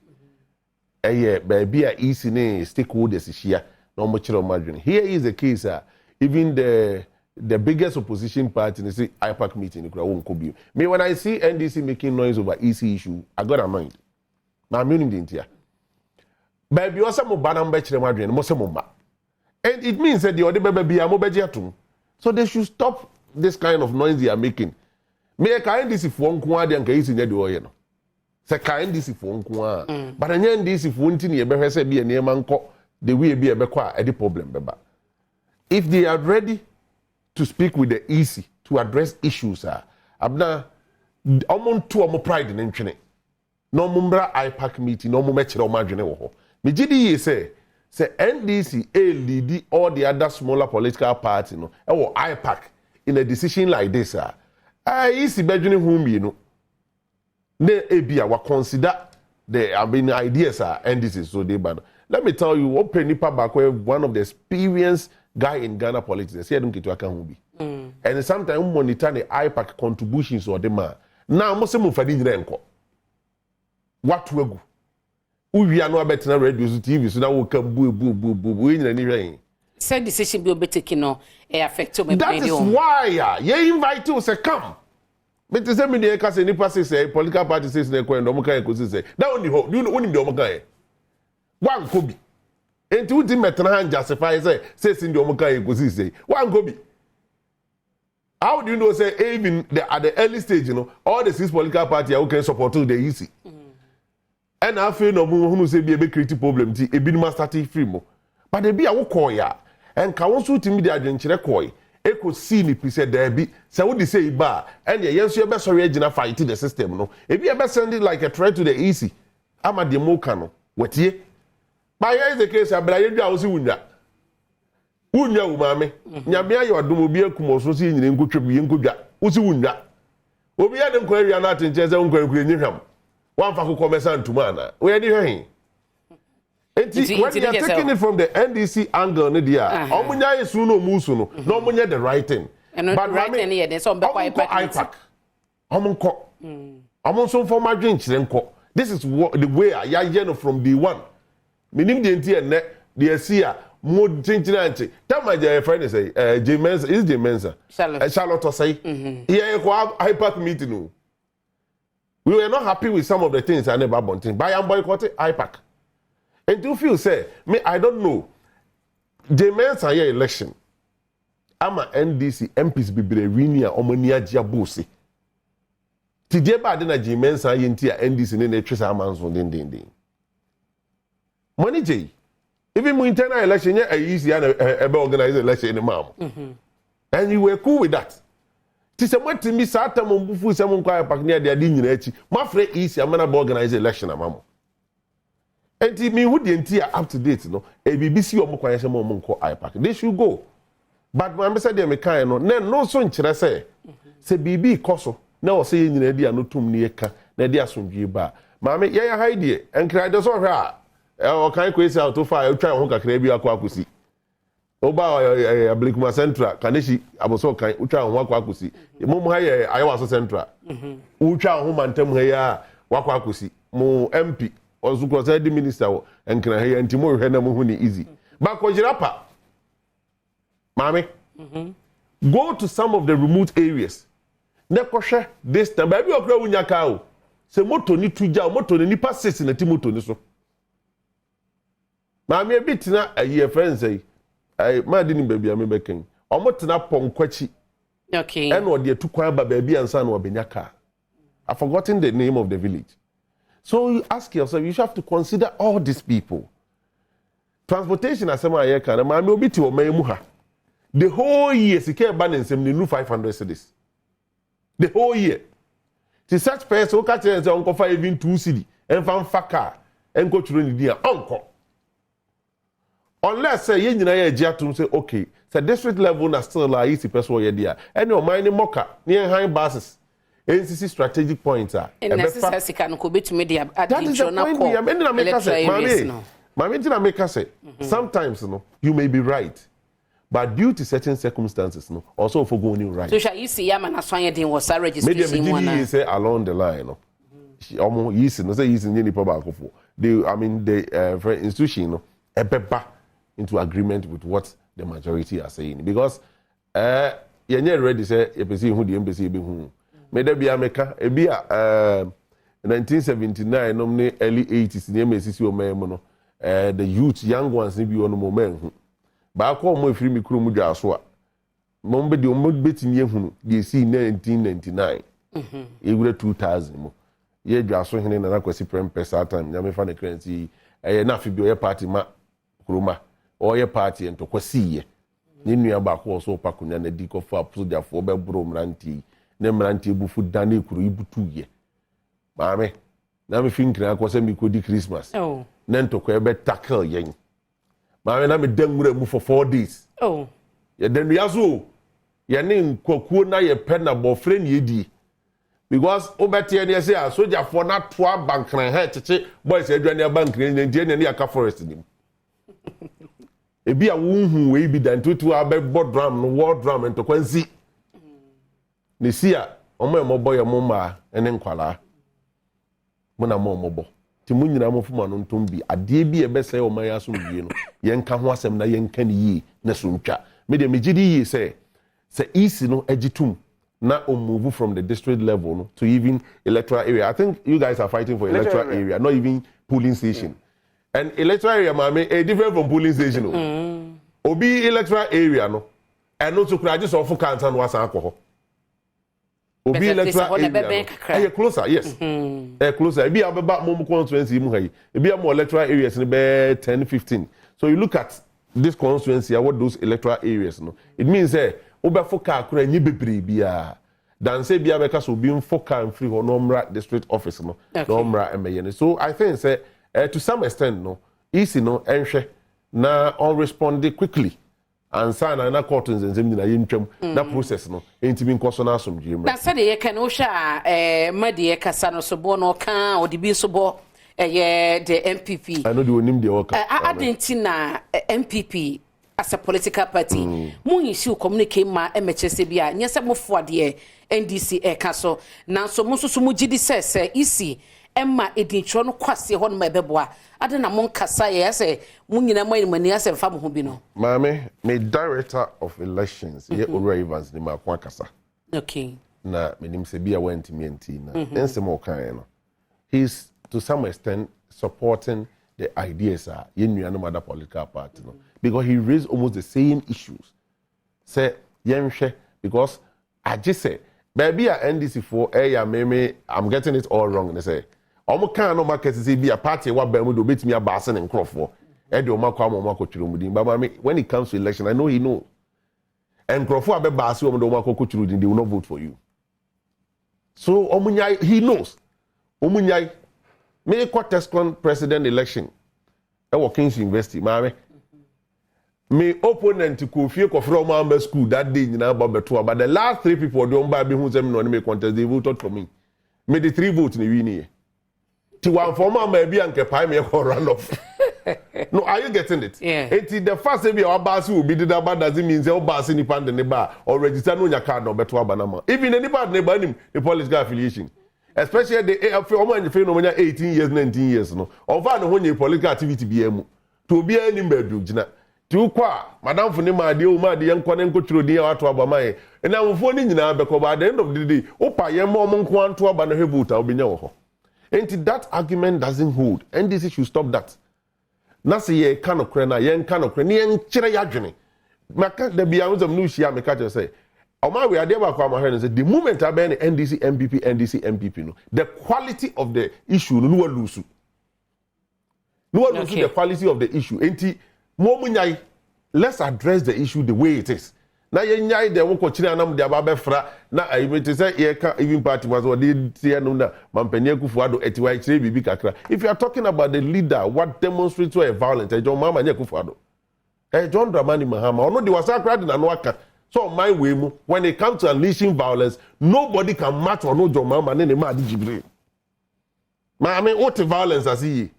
Be a easy stakeholders here. No much margin. Here is the case. Even the biggest opposition party, they say IPAC meeting, could be. Me when I see NDC making noise over EC issue, I got a mind. Now I'm meaning the India. Baby, you also mo banam bechre madrin, mo se mo ma. And it means that the other baby are mo bejiatum. So they should stop this kind of noise they are making. Me a kind this if one kwa de anka isi nye de oye no. Se kind this if one kwa. But anya this if one tin ye be hwese bi ene ma nko the way be be kwa e the problem beba. If they are ready to speak with the EC to address issues abna omon to omo pride in ntwene. No mumbra IPAC meeting no mumechre o madwene wo ho. Me gidi ye say NDC lead all the other smaller political parties no e wo IPAC in a decision like this easy bedwene home you know ne ebia wa consider the ideas NDC so they ban. Let me tell you what nipa back one of the experienced guy in Ghana politics say dem ketu aka ho bi and sometimes monitor the IPAC contributions or the man now mo se mo fadi nyina enko what wegu uwi anu abetena radio TV so na wo ka bu nyina ni hwen said decision be obeteki no e affect me. That is why you invite you say come. But the same day say nipa say political party says na ko ndo mo kan ko say that only ho you know the mo kan one ko bi enti uti metena han justify say ndi o mo kan ko say one ko bi. How do you know say even at the early stage you know all the six political parties who can support the EC and I feel no who say be a creative problem ti e bi no start free mo but they be a wo call ya and council to me the adwenkyere koi e ko see ni pise there be say wo dey say ba and ye yenso ye be sorry agina fight the system no e be be send it like a threat to the EC ama de mo ka no wetie ba ye is the case abra ye dwa wo si wunya wo maame nyame aye odom obi akum so si nyine nkotwa bi nkodwa wo si wunya obi ya de nkwa awia na atenche se nkwa nkwa nyi hwam wan fa kokọ mesa ntuma na we ye di hwen. When you are taking it from the NDC angle, omunya yesu no musu no, no omunya the right thing. But right thing here, there's some IPAC. Omunko. Omunso for my drink chenko. This is what the way I yeno from the one. Meaning the entire net, the Asia, more chinchina. Tell my friend say, Mensa is Mensa. Charlotte say, here IPAC meeting. We were not happy with some of the things I never wanted. But I am boycotting IPAC. And you feel say, me, I don't know. Mensa here election. I'm a NDC MPs be winia omonia jiabusi. Tije ba de na Mensa here ntia NDC ne na twesa amanso den. Money J. Even my internal election here easy and ebe organize election in the mam. And you were cool with that. Ti se mwati mi sa atam mbufu se mo kwa IPAC ne de ade nyina achi. Mafre easy amana organize election amamo. Enti me who the entire up to date no e BBC o mo kwan se mo nko IPAC they should go but my say dem kan no no so nkyere se bibi koso na o se nyina dia no tum ne ka na dia asomdwe ba maame ye ya haidie enkra de so hwe o kan kwesi out of fire twa ho kakra bi akwakosi oba Ablikuma Central kaneshi aboso kan utwa ho akwakosi mo ha ye Ayewaso Central utwa ho mantem ha ya wakwakosi mo MP also cross the minister and can hear and Timo Henna easy. But Kojirapa, Mami, go to some of the remote areas. Nekoshe this time, baby, or grow in your cow. Say moto ni tuja, moto ni passes in a Timoto niso. Mami a bit na a year friend say, I madini baby, I'm making. Or motina pong quechi. Okay. And what dear two kwaba baby and son were benyaka. I've forgotten the name of the village. So you ask yourself, you have to consider all these people. Transportation as some air can man will be to Memuha. The whole year, secure balance and new 500 cities. The whole year. To such person who catch Uncle 5 in 2 city and found Faka and go to the uncle. unless say you say okay, so district level na still like easy person here there. Any of mine moka near high bases. NCC strategic points are. And necessary can go to media. That is the point. Sometimes you may be right, but due to certain circumstances, also for going right. So shall you see Yaman as one was registration one say along the line. Almost yeast no say yeast in any public for. The institution a paper into agreement with what the majority are saying because you're not ready say embassy who the embassy be who. Made be America, a be 1979, normally early 80s, near Mrs. Omemono, the youth, young ones, maybe on the moment. But I call my free Mikromuja Aswa. Momba the Omod betting you, they see 1999. It would 2000. Ye Jasso and another question per time, Yamifan the currency, a enough be a party ma Kruma, or your party and to Kwasi. Ninu about also Pakunya and the Dico for Puja for Bebrom Ranti. Nemranti bufu dani kuru ibutu ye. Mame, na me think na kwase mi kodi Christmas. Oh. Nento ko ebe tackle yen. Mame na me demure mu for 4 days. Oh. Ye den yazo. Ye ne nkokuo na ye pe na bofre na yedi. Because obete ne say a soldier for na toa bankran he tete boys adwane bankran ne die ne aka forest nim. Ebi a wunhu we bi dan tutu abebo drum no war drum ento kwansi. Nesia, omo emobo ya mumma ene nkwala. Muna mo mobo. Ti munyina mo fuma no ntombi. Ade bi ebese o man yaso wie no. Yen ka ho asem na yen kan yi na so ntwa. Me de megidi yi say easy no agitum na o move from the district level no to even electoral area. I think you guys are fighting for electoral area, not even polling station. And electoral area mama different from polling station no. Obi electoral area no. And no to kura just of cancer no wasan akọ. Obi electoral area. Closer, yes. Closer. Ebi abeba mo constituency mu hayi. Ebi am electoral areas ni be 10 15. So you look at this constituency, what those electoral areas no. It means obe foka akura nyi bebre bia. Dan say bia beka so bi foka and free nomra district office no. Nomra emeye. So I think say to some extent no, easy no enhwe na all respond quickly. And sign na court nzenzem na yentwam na process no entimi nkoso na asomdwe mra. Na say de ye kan wo hwa made ye kasa no so bo no kan o de bi so bo the MPP. I know the onim de work. Adenti na MPP as a political party. Mu issue communicate ma MHS bia nyese mo fo de NDC kaso. Na so mo so mu gidi se isi emma edincho no kwase ho no mebeboa ade na mon kasa ye say munyina mani ase fa mo ho bi no mame me director of elections ye Owura Evans ni ma kwa kasa. Okay. Na menim se bia went me na ensem o kan no he's to some extent supporting the ideas ye nua no other political party no because he raised almost the same issues say yenhwe because I just say baby a NDC for I'm getting it all wrong they say omo kan no market say be a party wa ba mu do betimi abase ne nkrofo e de omo kwa omo akotwiro mudin but when it comes to election I know he know and nkrofo abe baase omo do omo akotwiro din they will not vote for you so omunyai he knows omunyai me contest president election e wo King's University me opponent Kofi Kofro Mamba school that day nyina ba beto but the last 3 people don ba be hu say me no me contest they voted for me me the 3 votes ni win ti one former ma bi anke pai me ko run off no are you getting it it the first be our boss will be did about doesn't mean say o boss ni pande ne ba or register no nya card no beto aba na ma even anybody ne ba nim the political affiliation especially the o man fe no nya 18 years 19 years no o fa no ho nya political activity bi emu to bi ani mbadu gina ti ukwa madam funi ma de o ma de yanko ne nkoturo din ato aba mai na amfo ni nyina be ko ba the end of the day o pa ye mo mo nko anto aba na hebuta obenya wo ho and that argument doesn't hold and this should stop that na say ye kanokre na ye kanokre ne ye nkire yadwene maka da bia wo zam no hia me ka je say o ma we ade ba kwa ma hwe say the moment abe ne NDC MPP no the quality of the issue no wa lose the quality of the issue enti Momunyai, let's address the issue the way it is. Now ye nyai de wo kochiri anam de aba fra na ayimete say ye ka even party was what dey say no na mampanye Kufuado etiwa chire bibi kakra. If you are talking about the leader what demonstrates were violent, John Mama Kufuado. John Dramani Mahama ono de wasakra de na no aka so my way mu when it comes to unleashing violence nobody can match or no John Mahama ne ma di Jibril I mean what violence as he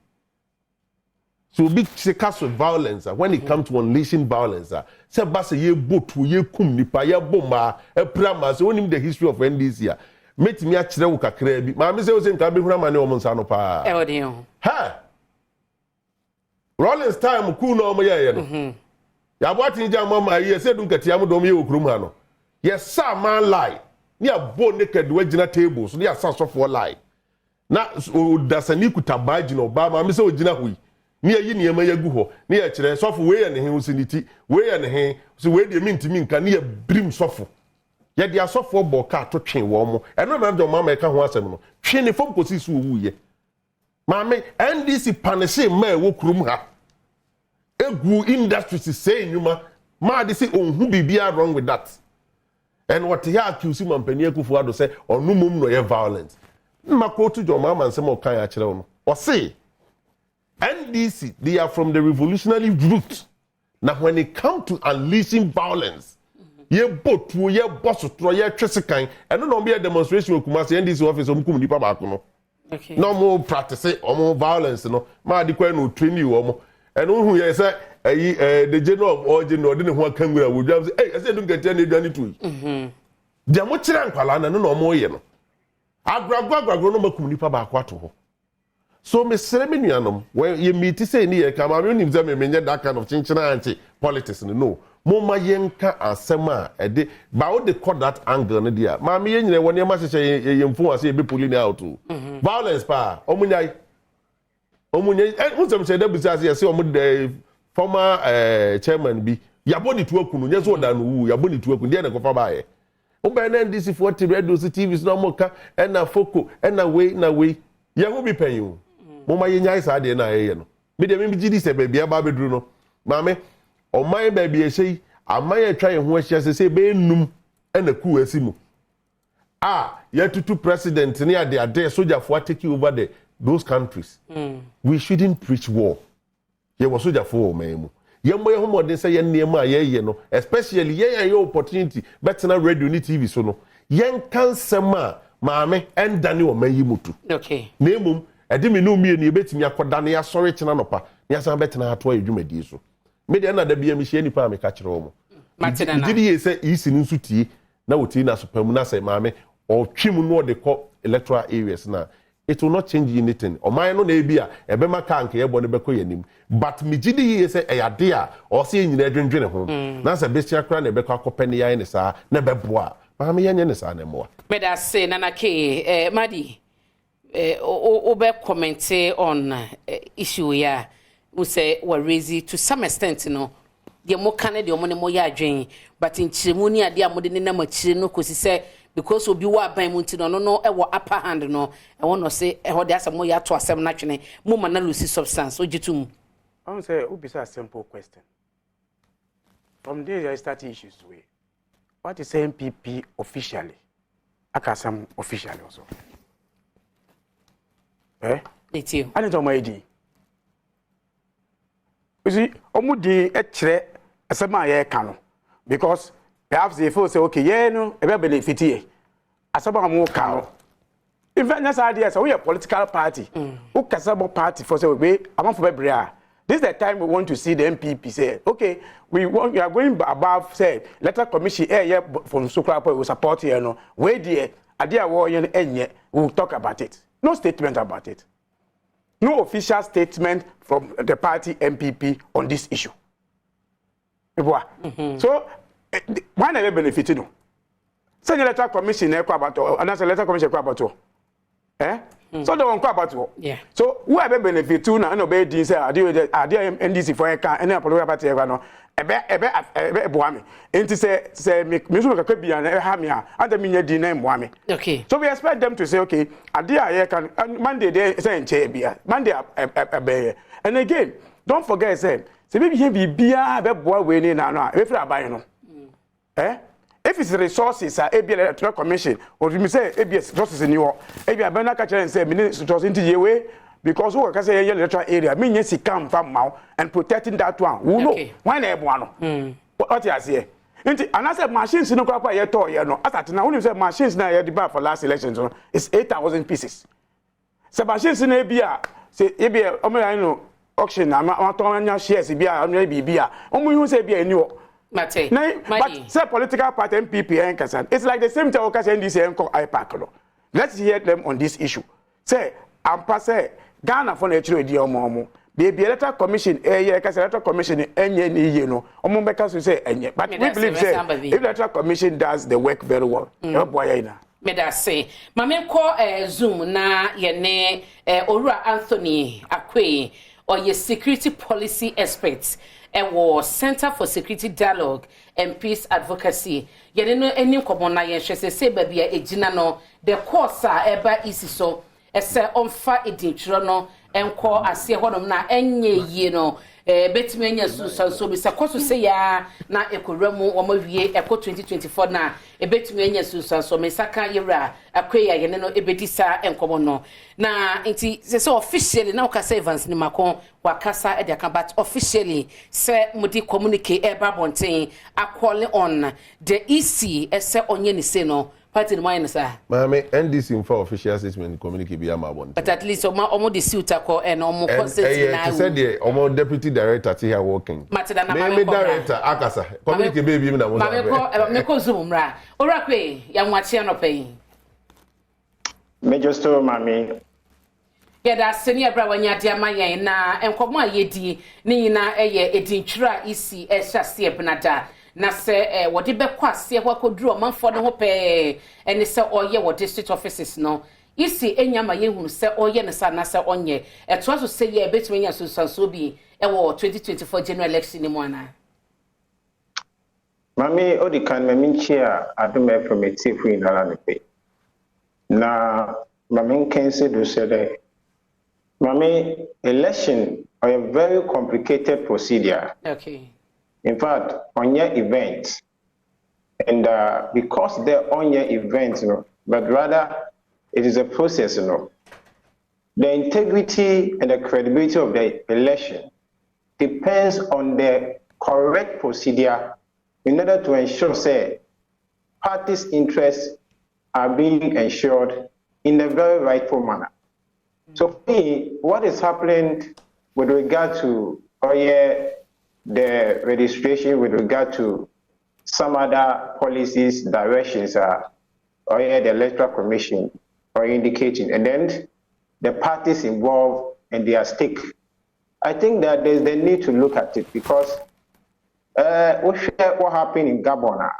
so big case of violence when it comes to unleashing violence say ba say ye botu ye kum nipa ye bomba e prama so onim the history of NDC here metimi a kire wo kakra bi ma me say o say nka be hura mane o nsa no pa e odi ho ha Rollins time ku no mo ye no ya bwati nja mama ye say dun katia mo dom ye okrum ha no ye sa man lie ni abo naked wagina tables ni asa so for lie na o dasani kutabaji no ba ma me say o gina hui ni ayi ni ema yagu ho ni ya kire sofo we ye ne he usiniti we ye ne he so we de mintimi nka ni ya brim sofo ye de asofo bo ka to twen wo mo eno na do mama e ka ho asem no twen ne fom kosi so wu ye mama NDC panishe ma e wo krum ha egu industry say nyuma ma de say onhu bibia wrong with that and what he accuse him ampani akufu ado say onu mum no ye violence ma ko to do mama nsem o kan ya kire no o say NDC, they are from the revolutionary root. Now, when it comes to unleashing violence, ye boat, ye boss, ye tresican, and no be a demonstration of Kumasi NDC office of Kumnipa Bakuno. Okay. No more practice or more violence, no. Ma di no train you or and who ye say, the general of origin or didn't want come with would say, hey, I said, don't get any journey to it. The Mochiran Palana, no more, you know. I grab no Kumnipa Bakwato. So me seremi nuanom when you meet say ni e kama me nim say me menye that kind of chinchina anti politics no moma yenka asem a e de ba wo de cut that angle no dia ma me yenyine woni ma hyehyɛ yemfu ase e be pulling out violence pa omunyai unsem say da bisa say omu de former chairman bi yaboni tu akunu nye so da no wu yaboni tu akunu dia na kofa ba ye oba na NDC 40 radio TVs no moka e na foko e na we ye ho bi panyu mama yenya isa de na ye no me de me gidi se ba bia ba bedru no maame o man ba bia sei aman atwa ye ho ahia se be num e na ku asimu ye tutu president ne ade soldier for take over those countries we shouldn't preach war ye was soldier for man mu ye mo ye ho modern say ye nneema ye no especially ye opportunity better radio ni TV so no yen kansem maame endane o man yi mutu okay na emum edi me no mie ni betimi akoda na ya sori chena nopa na ya san betena ato adwumadi so me de na da bia me hie nipa me ka kire wo mo matena na didi ye say isi ni nsutie na woti na so pamu na say maame o twim no de ko electoral areas na it will not change anything o man no na ebia ebe maka anke ye bo ne beko yanim but me gidi ye say eyade a o say nyina adwendwene ho na say besia kra na beko akopene yan ne saa na beboa maame yenye ne saa na moa me da say nana ke madi obe comment on issue ya we say we raise to some extent no the mo kan de mo ne mo ya adwen but in chiremu ni ade amode ne na machire no kosi say because obi wa ban mu nti no e wo upper hand no e won no say e ho de asem mo ya to asem na twene mo ma na lose substance ogitum I want to say obi say a simple question from there I start issues way what is MPP officially akasam officially also it's you. I don't ID. You see, omudi ekire asema ye kano because perhaps they feel say okay, yeah, no, ebe benefit here. Asema mo kano. In fact, that's idea. So we a political party. Who kasabo party for say we am for bebre. This is the time we want to see the MPP say, okay, we are going above say electoral commission from Sukra we support here no. We there idea wo yen enye we will talk about it. No statement about it. No official statement from the party MPP on this issue. So, why never benefit no? Send electoral commission about and that's electoral commission about so they won't about yeah. So who ever benefit to now obey this idea NDC for any political party no ebe boami enti say me so ka bia na ha me a and me nya di na boami okay so we expect them to say okay idea here can Monday they say nche bia Monday and again don't forget say maybe here bia be boa we ni na no e free aban no if it's resources electoral commission or me say resources ni wo ebia be na ka chere say me resources into yewe because who can say electoral area mean yes come from mouth and protecting that one. Who know why na one. What you say? And I said machines no kwakwa ye to ye no. Asat na when you say machines na ye debate for last election so it's 8,000 pieces. So machines na bia say e bia o me no auction na ma to anya shares bia o no bia o mu hu say bia ni o. Mate. But say political party MPP and Kasan. It's like the same thing Okas NDC and IPAC no. Let's hear them on this issue. Say I'm passe Ghana for natural di omo. Baby electoral commission electoral commission enye ni ye no omo beka so say enye but we believe say if electoral commission does the work very well boy na me da say mame ko zoom na ye ne Owura Anthony Akwe or ye security policy expert was Center for Security Dialogue and Peace Advocacy ye no eni komo na ye hwese say baby e gina no the course eba isi so ese onfa edinchiro no enko ase honom na enye yie no betime nya susanso bi se koso se ya na ekoramu wo mawie eko 2024 na betime nya susanso me saka yewra akwa ye ne no ebedisa enkomo no na nti se officially na okasa Evans ni makon wakasa e de aka but officially se mudi communicate eba bonten akole on the EC ese onye ni se no party no mine sir mama NDC in for official statement communicate bi amabon but at least omo the suit akọ and omo consent na said the omo deputy director here working me director akasa communicate baby na mo me ko zoom mra ora kwe ya nwache no pay me just to mami yeda senior bra wanya dia mayen na enkomo ayedi ni nyina eye edintwira isi ehase penada na se wodi be kwase hwakoduru manfo ne ho pe ene se oye wo district offices no isi enyama yehunu se oye ne sa na se onye eto aso se ye betumi nya susanso bi wo 2024 general election ni mu ana mami odi kan mami chia Adom FM fu inala ne pe na mami kense do se de mami election are a very complicated procedure. Okay. In fact, on your event, and because they're on your event, but rather it is a process, the integrity and the credibility of the election depends on the correct procedure in order to ensure, say, parties' interests are being ensured in a very rightful manner. So for me, what is happening with regard to the registration, with regard to some other policies, directions, the Electoral Commission are indicating, and then the parties involved and their stake. I think that there's the need to look at it because what happened in Gabon,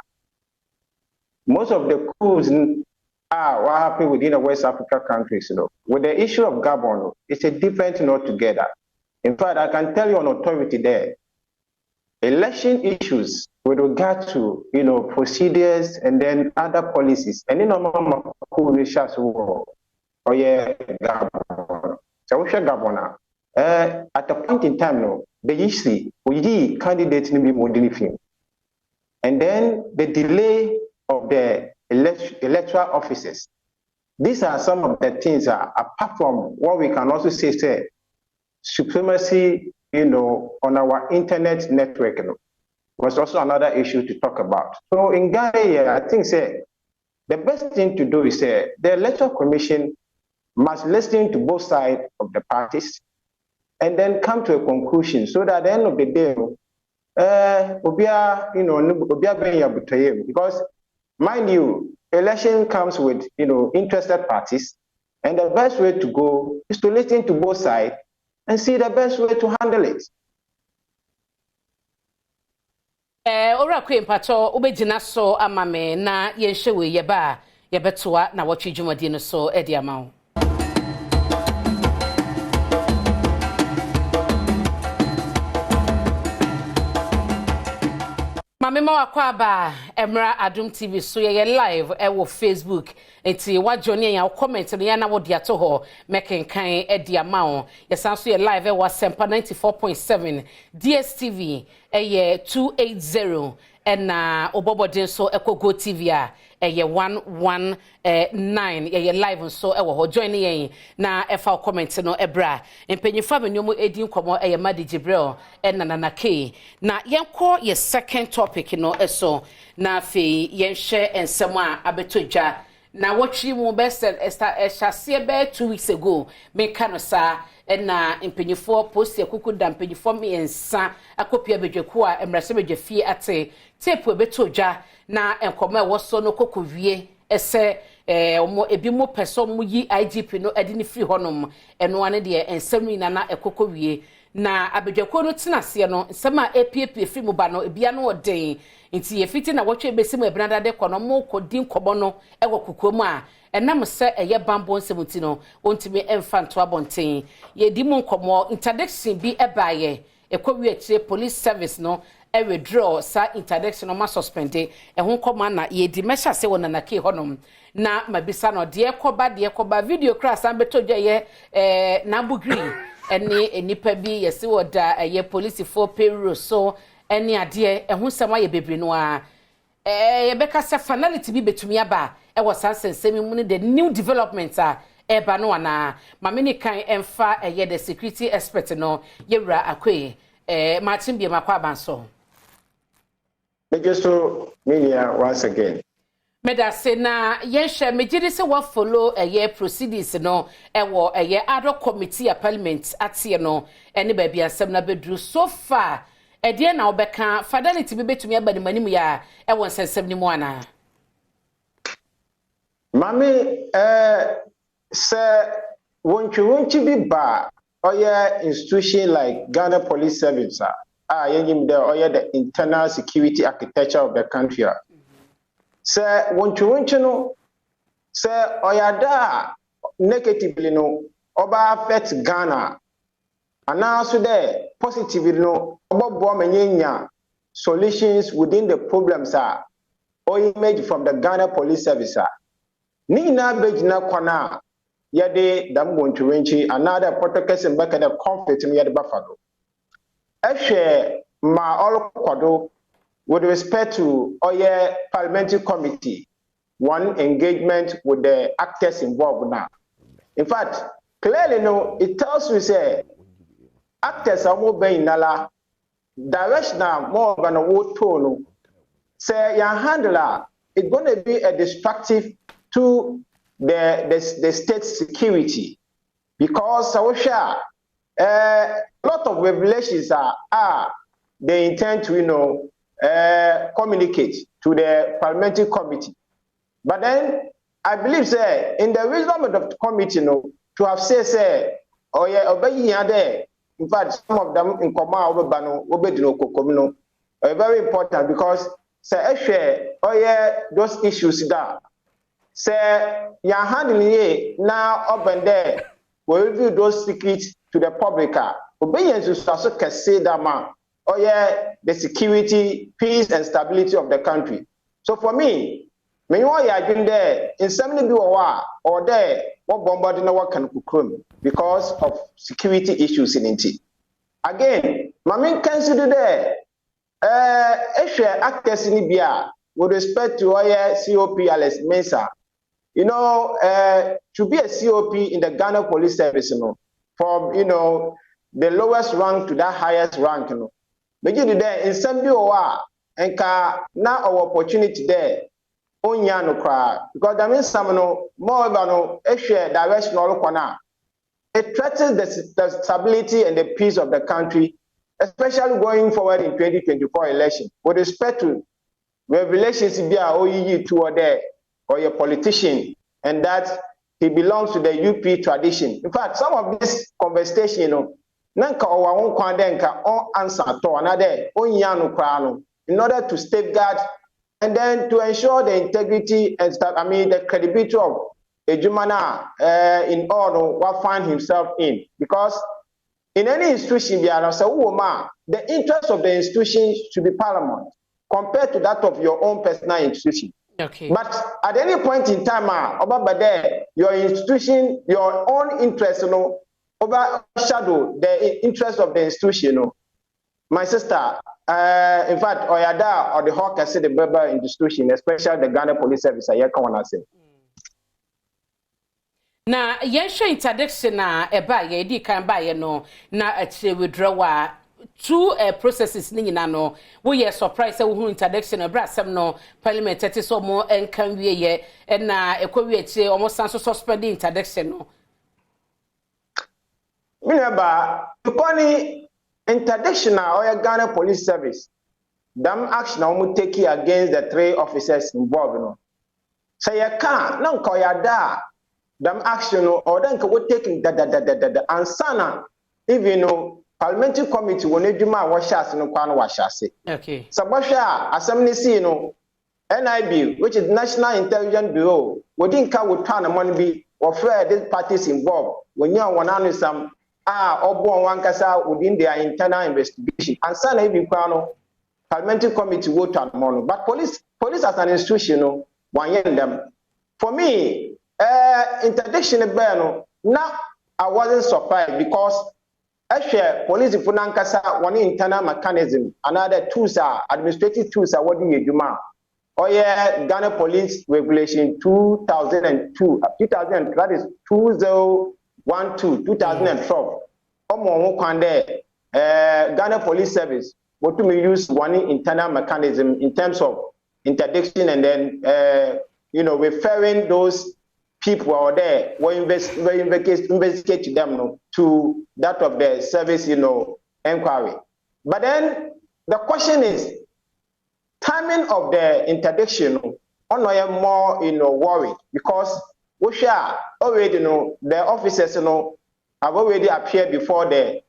most of the coups what happened within the West Africa countries, with the issue of Gabon, it's a different thing altogether. In fact, I can tell you on authority there, election issues with regard to procedures and then other policies, and in Gabon, Gabon. At a point in time, the issue we candidates to be more difficult, and then the delay of the electoral offices. These are some of the things apart from what we can also say supremacy, on our internet network, was also another issue to talk about. So in Ghana, I think the best thing to do is the Electoral Commission must listen to both sides of the parties and then come to a conclusion so that at the end of the day, because mind you, election comes with interested parties, and the best way to go is to listen to both sides and see the best way to handle it. Ora kwe mpacho ubejina so amame na yenshewe yeba yebetoa na watwi dwumadi no so edi amawo. Mama wakwa ba emra Adom TV so ye live wo Facebook enti wajoni ya comment no ya na wo dia to ho mekenkan e dia ma wo ye san so ye live wo Sempa 94.7 DSTV eye 280 na obobodin so ekogo TV a eye 119 eye live so ewo ho join yen na efa comment no ebra empenyifa benyomo edin komo eye Madi Jibril na K na yenko ye second topic no eso na fe yenhye ensem a abetodwa na watchi mu best estasie be 2 weeks ago me kanosa na empenyifo post yakuku da empenyifo miensa akopia bedweku a emrase bedwefie ate tape ebetodwa na enkoma ewoso no kokowie ese omo ebi mo peso mo yi IGP no adini free honom eno ane de ensam na ekokowie na abedweko no tinase no nsema APP free mo ba no ebia no odin nti yefiti na wotwe besi mo ebnada de kono mo kodin kobo no ewo kokomu a enam se eye bambo nsemuti no ontimi emfanto abonten ye di mu nkomo interdiction bi ebaye ekowie tire police service no withdraw sa interdiction no ma suspended ehun koma na ye di mesha se wona na ke honom na mabisa no de koba video class an betodwa ye na bugri eni enipa bi yesi woda ye police for payroll so eni ade ehun sama ye bebre no a ye beka se finality bi betumi aba e was sensemi mu the new development a eba no ana mameni kan emfa ye the security expert no yewra akwe Martin bi makwa banso Mejeso media once again. Medase na yenshe mejiri se wa follow ye proceedings no ewo ye ado committee of parliament atie no ene ba bia asem na bedru so far edie na obeka fidelity bi betumi abani manimu ya ewo nsensem ni mu ana Mami se wonchi bi ba oye institution like Ghana Police Service yengim there oye the internal security architecture of the country. Se wonchi no se oyada negatively no oba affect Ghana and also there positively no oba manyenya solutions within the problems or image from the Ghana Police Service ni na bejina kwana yade dam wonchi another protocol and back the conflict in yade bafado ehwe ma all kwado with respect to oye parliamentary committee one engagement with the actors involved now. In fact, clearly no, it tells you say actors are more being nala directional more than a word tone. Say your handler it's going to be a destructive to the state security because a lot of revelations are they intend to communicate to the parliamentary committee. But then I believe say in the wisdom of the committee to have said oh yeah obey there. In fact, some of them in command very important because say oh yeah those issues that say your handling now up and there will reveal those secrets to the public. Obedience is also can say that man oh yeah the security, peace and stability of the country. So for me when you are doing there in some or there what bombarding what can cook because of security issues in it. Again, Mamin consider there actors in Libya with respect to COP Alice Mesa. To be a COP in the Ghana Police Service, from the lowest rank to that highest rank, But you there in some and now our opportunity there. Onyano cry because that means some more directional corner. It threatens the stability and the peace of the country, especially going forward in 2024 election. With respect to revelations be OEE to there or your politician and that he belongs to the UP tradition. In fact, some of this conversation, nanka owa won kwandenka on answer to another onyano cry in order to safeguard and then to ensure the integrity and the credibility of a Jumana in all what find himself in. Because in any institution, the interest of the institution should be paramount compared to that of your own personal institution. Okay. But at any point in time, your institution, your own interest, overshadow the interest of the institution. my sister, in fact, Oyada or the hawk said the Berber institution, especially the Ghana Police Service, I can't say. Na yensha interdiction na eba ye di kan ba ye no na achi withdrawal two processes ni nyina no we ye surprise we hu interdiction e bra asem no parliament ete so mo enkan wie ye na ekwawie achi omo san so suspend interdiction no mineba ukoni interdiction or Ghana Police Service dam action omo take against the three officers involved no say ye can na nko ya da dam action or then we taking the ansana even no parliamentary committee won edwuma wa hyase no kwa no wa hyase okay sabosha assembly see no NIB which is National Intelligence Bureau wodin ka wotwa na mon bi of these parties involved when you want to some obo wan kasa within their internal investigation ansana even kwa no parliamentary committee wotwa na mon but police as an institution no one yen them for me interdiction no now I wasn't surprised because actually police funankasa one internal mechanism another tools are administrative tools are what you do oh yeah Ghana Police Regulation 2002 that is 2012 2012 omo kwande Ghana Police Service what to use one internal mechanism in terms of interdiction and then referring those people out there will investigate them no, to that of the service inquiry. But then the question is timing of the interdiction on more worried because we share already the officers have already appeared before the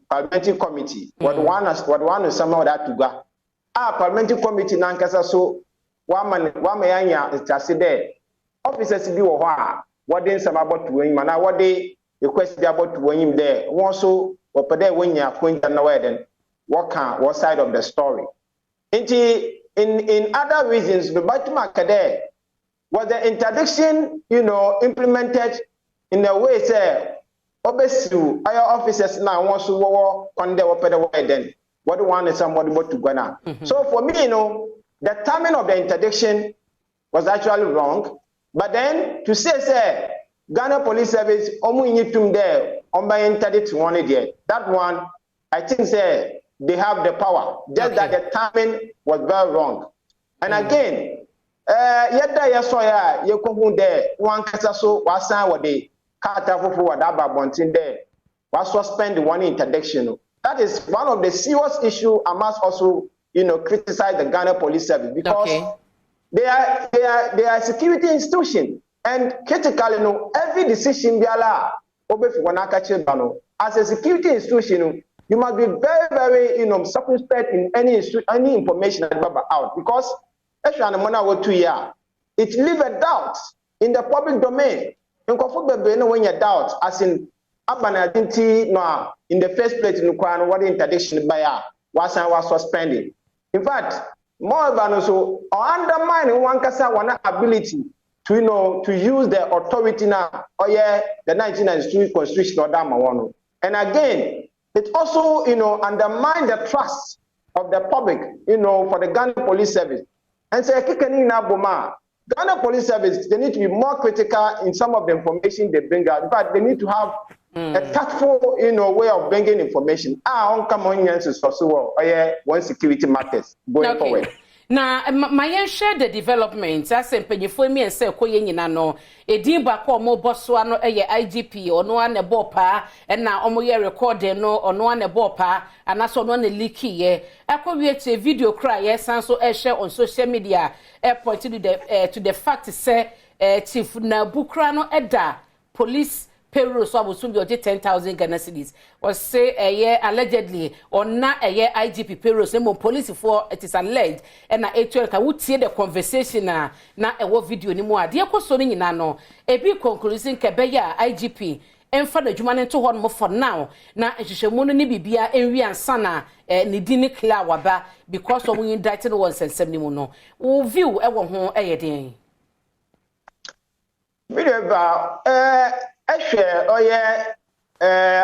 parliamentary committee. What one is somehow that to go. Parliamentary committee nankasa so one man is just there. Officers bi wo ho a wode nsam about to him na wode request bi about to him there won so opede wonya kwanja na weden what side of the story in other reasons the batuma kade was the interdiction implemented in a way say obesiu ayo officers na won so wo konde opede weden what one is somebody about to go now so for me the timing of the interdiction was actually wrong. But then to say Ghana Police Service omu inyitum there on by interdict one there. That one I think they have the power. Just that the timing was very wrong. And again, yeda yasoya yekohu there one kasa so wasan wode kata fufu wadaba bontin there. Was suspend the one interdiction. That is one of the serious issue I must also criticize the Ghana Police Service because They are a security institution, and critically, every decision they allow, as a security institution, you must be very, very, circumspect in any information that comes out because it leaves a doubt in the public domain. When you doubt, as in in the first place, what interdiction by was suspended. In fact. More than also undermining one ability to use the authority now the 1992 constitution or that and again it also undermine the trust of the public for the Ghana Police Service and say Ghana Police Service they need to be more critical in some of the information they bring out. In fact, they need to have a tactful way of bringing information. One security matters going forward. Na my share the development as empanyefo mi ense koye nyina no edin ba ko mo boso ano IGP ono ane bopa na omo ye recording no ono ane bopa anaso no na leak ye akọwie che video cry ye sanso share on social media point to the fact say chief na bukra no eda police payroll so abosun bi oje 10,000 Ghana cedis or say allegedly or na IGP payroll say mo police for it is alleged and na etuel ka wutie the conversation na ewo video ni mu ade ekoso ni nyina no ebi conclusion ke be ya IGP emfa na dwuma ne to ho no for now na ehwehwemu no ni bibia enwi ansa na ni di ni clear waba because of we indicted one sensem ni mu no wo view ewo ho den video ba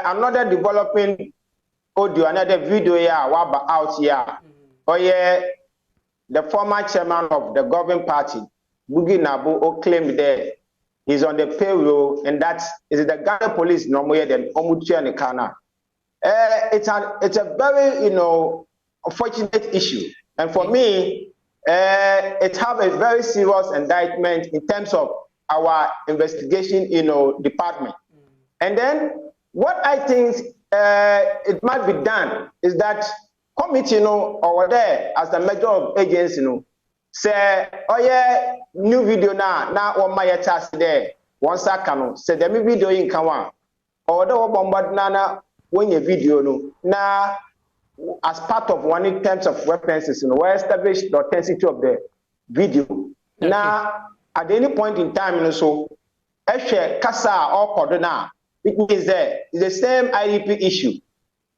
another developing audio another video yeah waba out here. Oh yeah, the former chairman of the governing party, Bugi Nabu, claimed that he's on the payroll, and that is the Ghana police no more than Omutia Nekana. It's a very unfortunate issue, and for me, it have a very serious indictment in terms of our investigation department. And then what I think it might be done is that committee over there as the major of agency say oh yeah new video now on my task there one second say the video in Kawan or the bombard nana when your video now as part of one in terms of references where establish the authenticity of the video. Okay. Now at any point in time so share kasa or cordona it means that it's the same IDP issue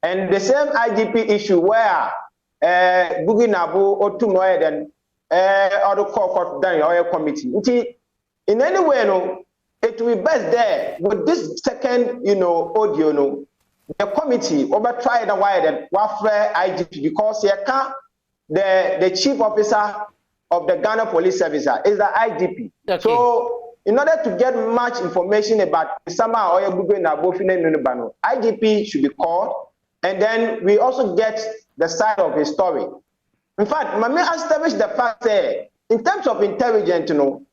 and the same IDP issue where Bugi Nabu or two more than other court done or committee. In any way it will be best there with this second audio the committee over try the wire than Wafre IGP because here can the chief officer of the Ghana Police Service is the IGP. Okay. So in order to get much information about Sama or Bugi Nabu Nunubano, IGP should be called, and then we also get the side of his story. In fact, Mami established the fact that in terms of intelligence, and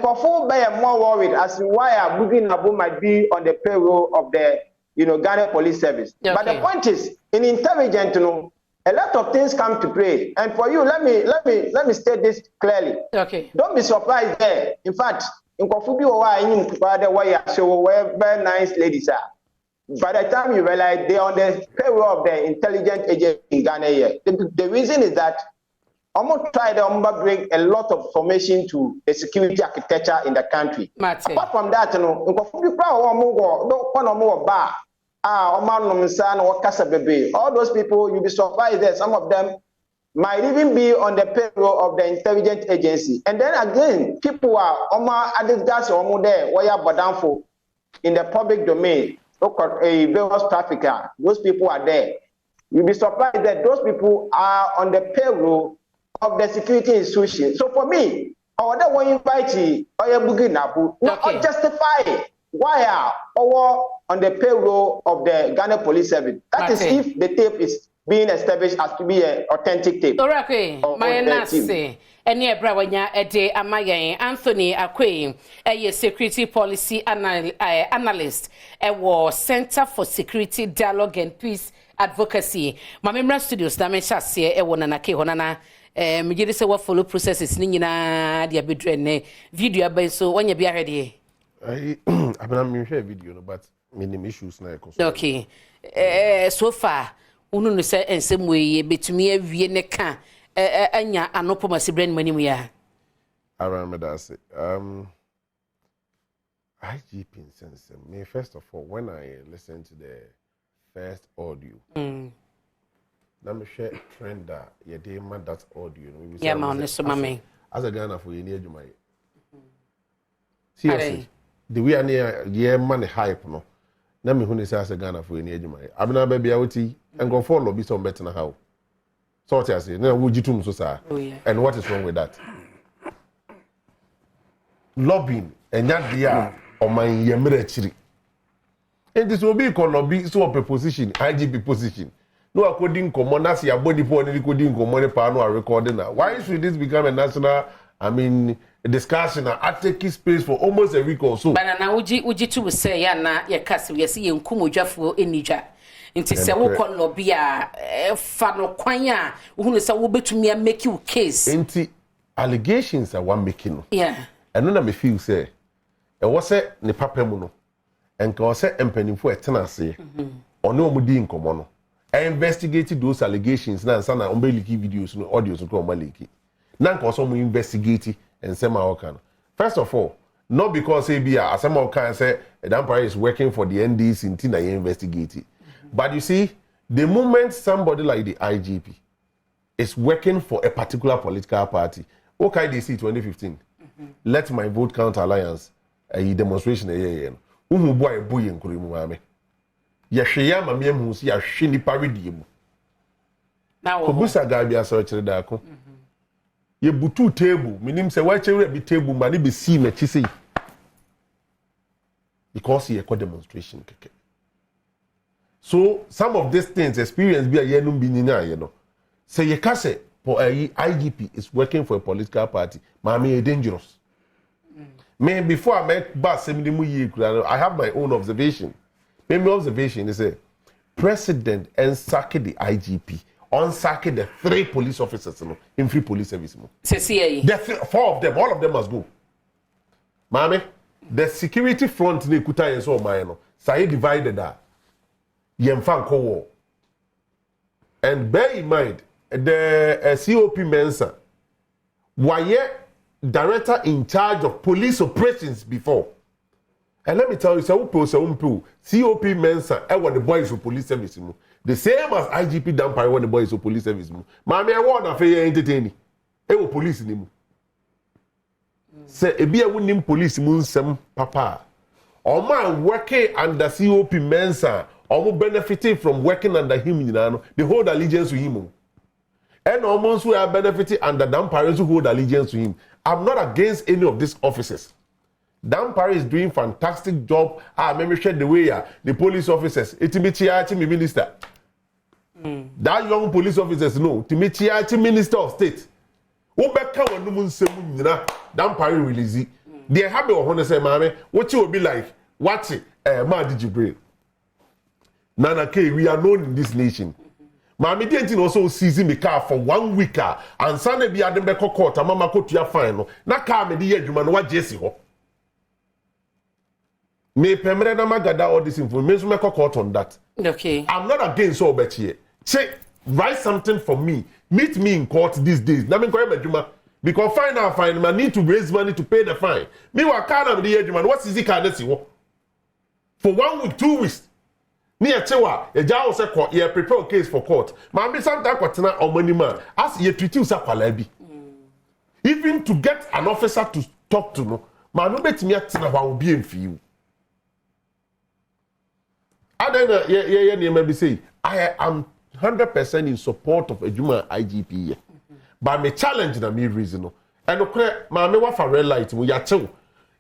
Kofu Bay are more worried as to why Bugi Nabu might be on the payroll of the Ghana Police Service. Okay. But the point is, in intelligence, a lot of things come to play. And for you, let me state this clearly. Okay. Don't be surprised there. In fact, in Kofu where very nice ladies are. By the time you realize they are on the payroll of the intelligence agency in Ghana here. The reason is that almost try to bring a lot of information to the security architecture in the country. Martin. Apart from that, all those people, you'll be surprised that some of them might even be on the payroll of the intelligence agency. And then again, people are in the public domain. A various trafficker, those people are there. You'll be surprised that those people are on the payroll of the security institution. So for me, I would want to invite Bugi Nabu not justify why are on the payroll of the Ghana Police Service. That is if the tape is being established as to be an authentic tape. Okay, my nasi. Eni Brawanya Ede Amayen Anthony Akwe, a security policy analyst at Center for Security Dialogue and Peace Advocacy. Mamemra Studios, Damesha se e wona na ke honana mejiri se wa follow processes ni nyina dia bedrene video abai so wanya bia hwede. Abena me hwe video no but many issues na e ko. Okay. So far unu no se ensem we betumi awie ne ka anya anopo masibren mani mu ya. Around me that say IGP sense me first of all when I listened to the first audio na me share trend that ye dey man that audio no yeah man so mama as a Ghana for ye ni adwuma ye seriously the way na ye man hype no na me hu ni say as a Ghana for ye ni adwuma ye abena ba bia woti engo follow bi some better na how so what I say na wo jitum so sir and what is wrong with that lobbying enya dia o man ye mere chiri and this will be lobby so up a position IGP position no according commoners ya body for any coding money pa no recording now why should this become a national a discussion at take space for almost a week or so but na uji to say ya na ya kasi we see nkumodwafo enija nti se wo kon lobby a fa no kwan a wo se wo betumi make you case nti allegations are one making yeah and no na me feel say e wo se ne papa mu no enka wo se empanimfo etena ase ono omudi nkomo no I investigated those allegations na nsa na ombeliki videos no audios no omaliki na nka so mo investigate and say my okan first of all not because abia asema okan say the empire is working for the NDC until I investigate but you see the moment somebody like the IGP is working for a particular political party okay they see 2015 let my vote count alliance a demonstration uhu boy boy nkurimu mame ye hweya ma me hu si ya hwe nipa redie mu na wo kobusa ga bia so kire da ko ye butu table minim se wa chere bi table ma ne be si ma chi sei because ye ko demonstration keke so some of these things experience be a yenum bi ni na ye no say ye ka say IGP is working for a political party mama e dangerous me before I met ba semdi mu yi kura I have my own observation my observation is say president and sack the IGP on sack the 3 police officers no in free police service mo say the 4 of them all of them must go mama the security front ne kuta yen so man no say divided that yemfa nko war and bear in mind the COP Mensa why director in charge of police operations before and let me tell you COP Mensa when the boys of police service the same as IGP Dampare when the boys of police service mama I want to entertain police ni mu say ebi ewunim police mu nsem papa o man working under COP Mensa or benefiting from working under him they hold allegiance to him and almost we are benefiting under Dampare who hold allegiance to him. I'm not against any of these officers. Dampare is doing fantastic job. I remember the way the police officers Itimichiachi minister that young police officers know Timichiachi minister of state Ubeka wanumu nsemu nyina Dampare release they have one say mama what you will be like what Madi Jibril Nana K, we are known in this nation. Mami didn't also seize me car for 1 week and Sunday be at the Beko court and Mama go to your final. Na car me the edge man what Jesse ho. Me permit na magada all this information make court on that. Okay. I'm not against all bet here. Say write something for me. Meet me in court these days. Na me go medjuma because fine I need to raise money to pay the fine. Me wa car na the edge man what is it can see ho. For 1 week 2 weeks. Ni echewa eja wo se court ye prepare case for court ma be sometimes kwatena omani man as ye treat you sakwala bi even to get an officer to talk to no ma no betimi atena hwa obi emfi adena ye ne be say I am 100% in support of Ejuma IGP but me challenge na me reason no and okre ma me wa for red light mu ya chew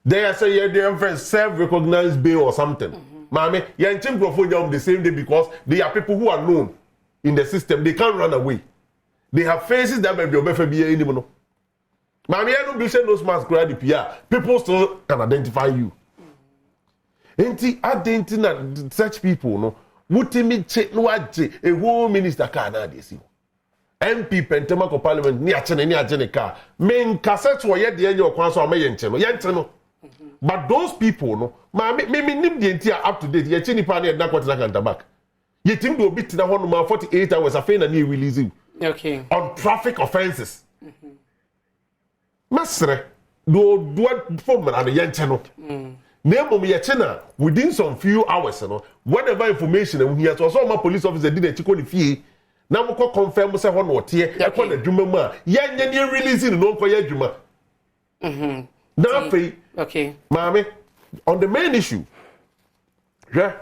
they say ye dey self recognized bail or something. Mami, you're in the same day because they are people who are known in the system. They can't run away. They have faces that may be over FBA anymore. Mami, you don't be saying those masquerade PR. People still can identify you. Ain't such people, no. Wutimi check no aje a whole minister can see. MP Pentamako Parliament ni achene car. Main cassette were yet the end of council may yenteno. But those people, no, me nim the entire up to date. Ye chini pa na kwata na kanta back. Ye tim do bit na one man 48 hours afa na ni releasing. Okay. On traffic offenses. Masre do form na the yenche no. Name me ye chena within some few hours no. Whatever information we hear so my police officer did a chiko ni fie. Na mo ko confirm say ho no tie e ko na dwuma mu a yenye ni releasing no ko ye dwuma. Okay. Mami, on the main issue, yeah,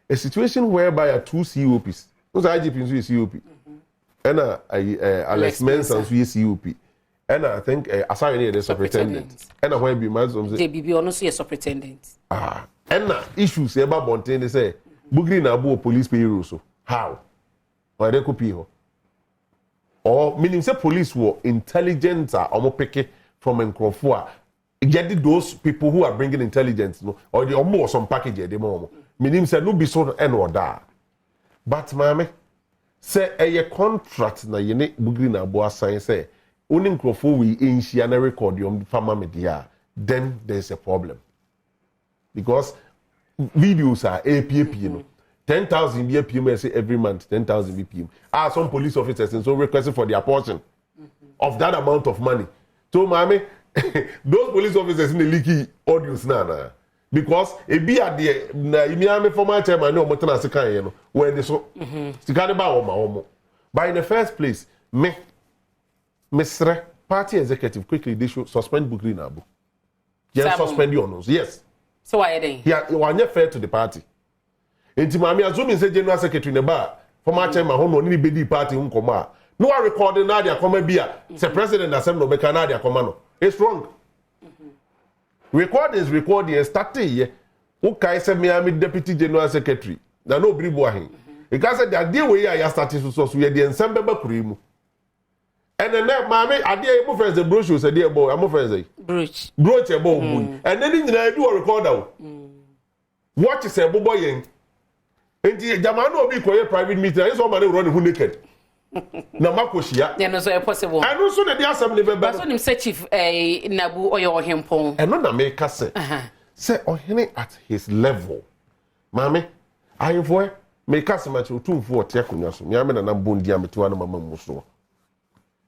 a situation whereby a 2 COPs, those IGP is COP, and Alex Mensah is COP, and I think Asari is a superintendent, and when be my JBB honestly a superintendent. And issues about Bontain they say, Bugri na bu police payroll so how? Why they copy her? Or meaning say police were intelligent or picky from Nkrofua. Get those people who are bringing intelligence, no, or the almost some package they more. Meaning say no be so and or that. But mami, say a contract na yene Bugri na bo assign say only Nkrofo we inshia na record your farmer media, then there's a problem. Because videos are APAP, you know. 10,000 BPM say every month, 10,000 BPM. Some police officers and so requesting for their portion of that amount of money. So, mami, those police officers in the leaky audience na because e be at the na imiame former chairman no motana sekan ye no when they so sikade ba wo ma wo. But in the first place, Mr. Party executive quickly they should suspend Bugri na Abu. Yes, suspend you on. Yes. So why are they? Yeah, you are not fair to the party. enti maame azumi say general secretary ne ba former chairman ho no ni bedi party hu koma no wa recording na dia koma bia say president asem no be ka na dia koma no it's wrong. Recording started here. Who kai say me am deputy general secretary na no bribo ahin because the idea we ya started so we dey ensem beba kurimu and then maame ade e mo friends the brochure say dey ebo am friends brooch ebo ogun and then nyina do recorder watch say bobo yen enti jama no obi koye private meeting so man run who naked na makoshia yeah no so possible and also the assembly beba but so nim say chief nabu oyo ohempon and no na make say say ohene at his level mame ayefo make us match otumfo ote akonya so me ame na bondi ametiwa na mama muso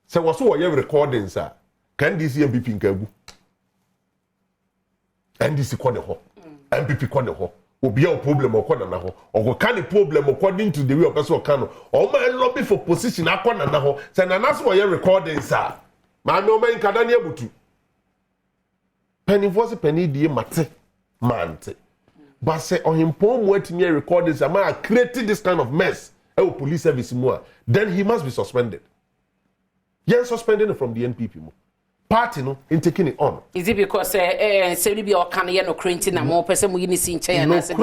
say waso wo ye recordings a kan DC MPP nkagu NDC kone ho MPP kone ho obi a problem okona na ho ogo kan problem according to the way of person kan o ma lobby for position akona na ho say na naso wo ye recordings a mame o man kada ne abutu penny voice penny die mate mante but say on him pom wetimi record this am created this kind of mess police service more then he must be suspended. Yes, suspended from the NPP mo party no in taking it on. Is it because say be or can no cranty na more person mo yini sin chair na say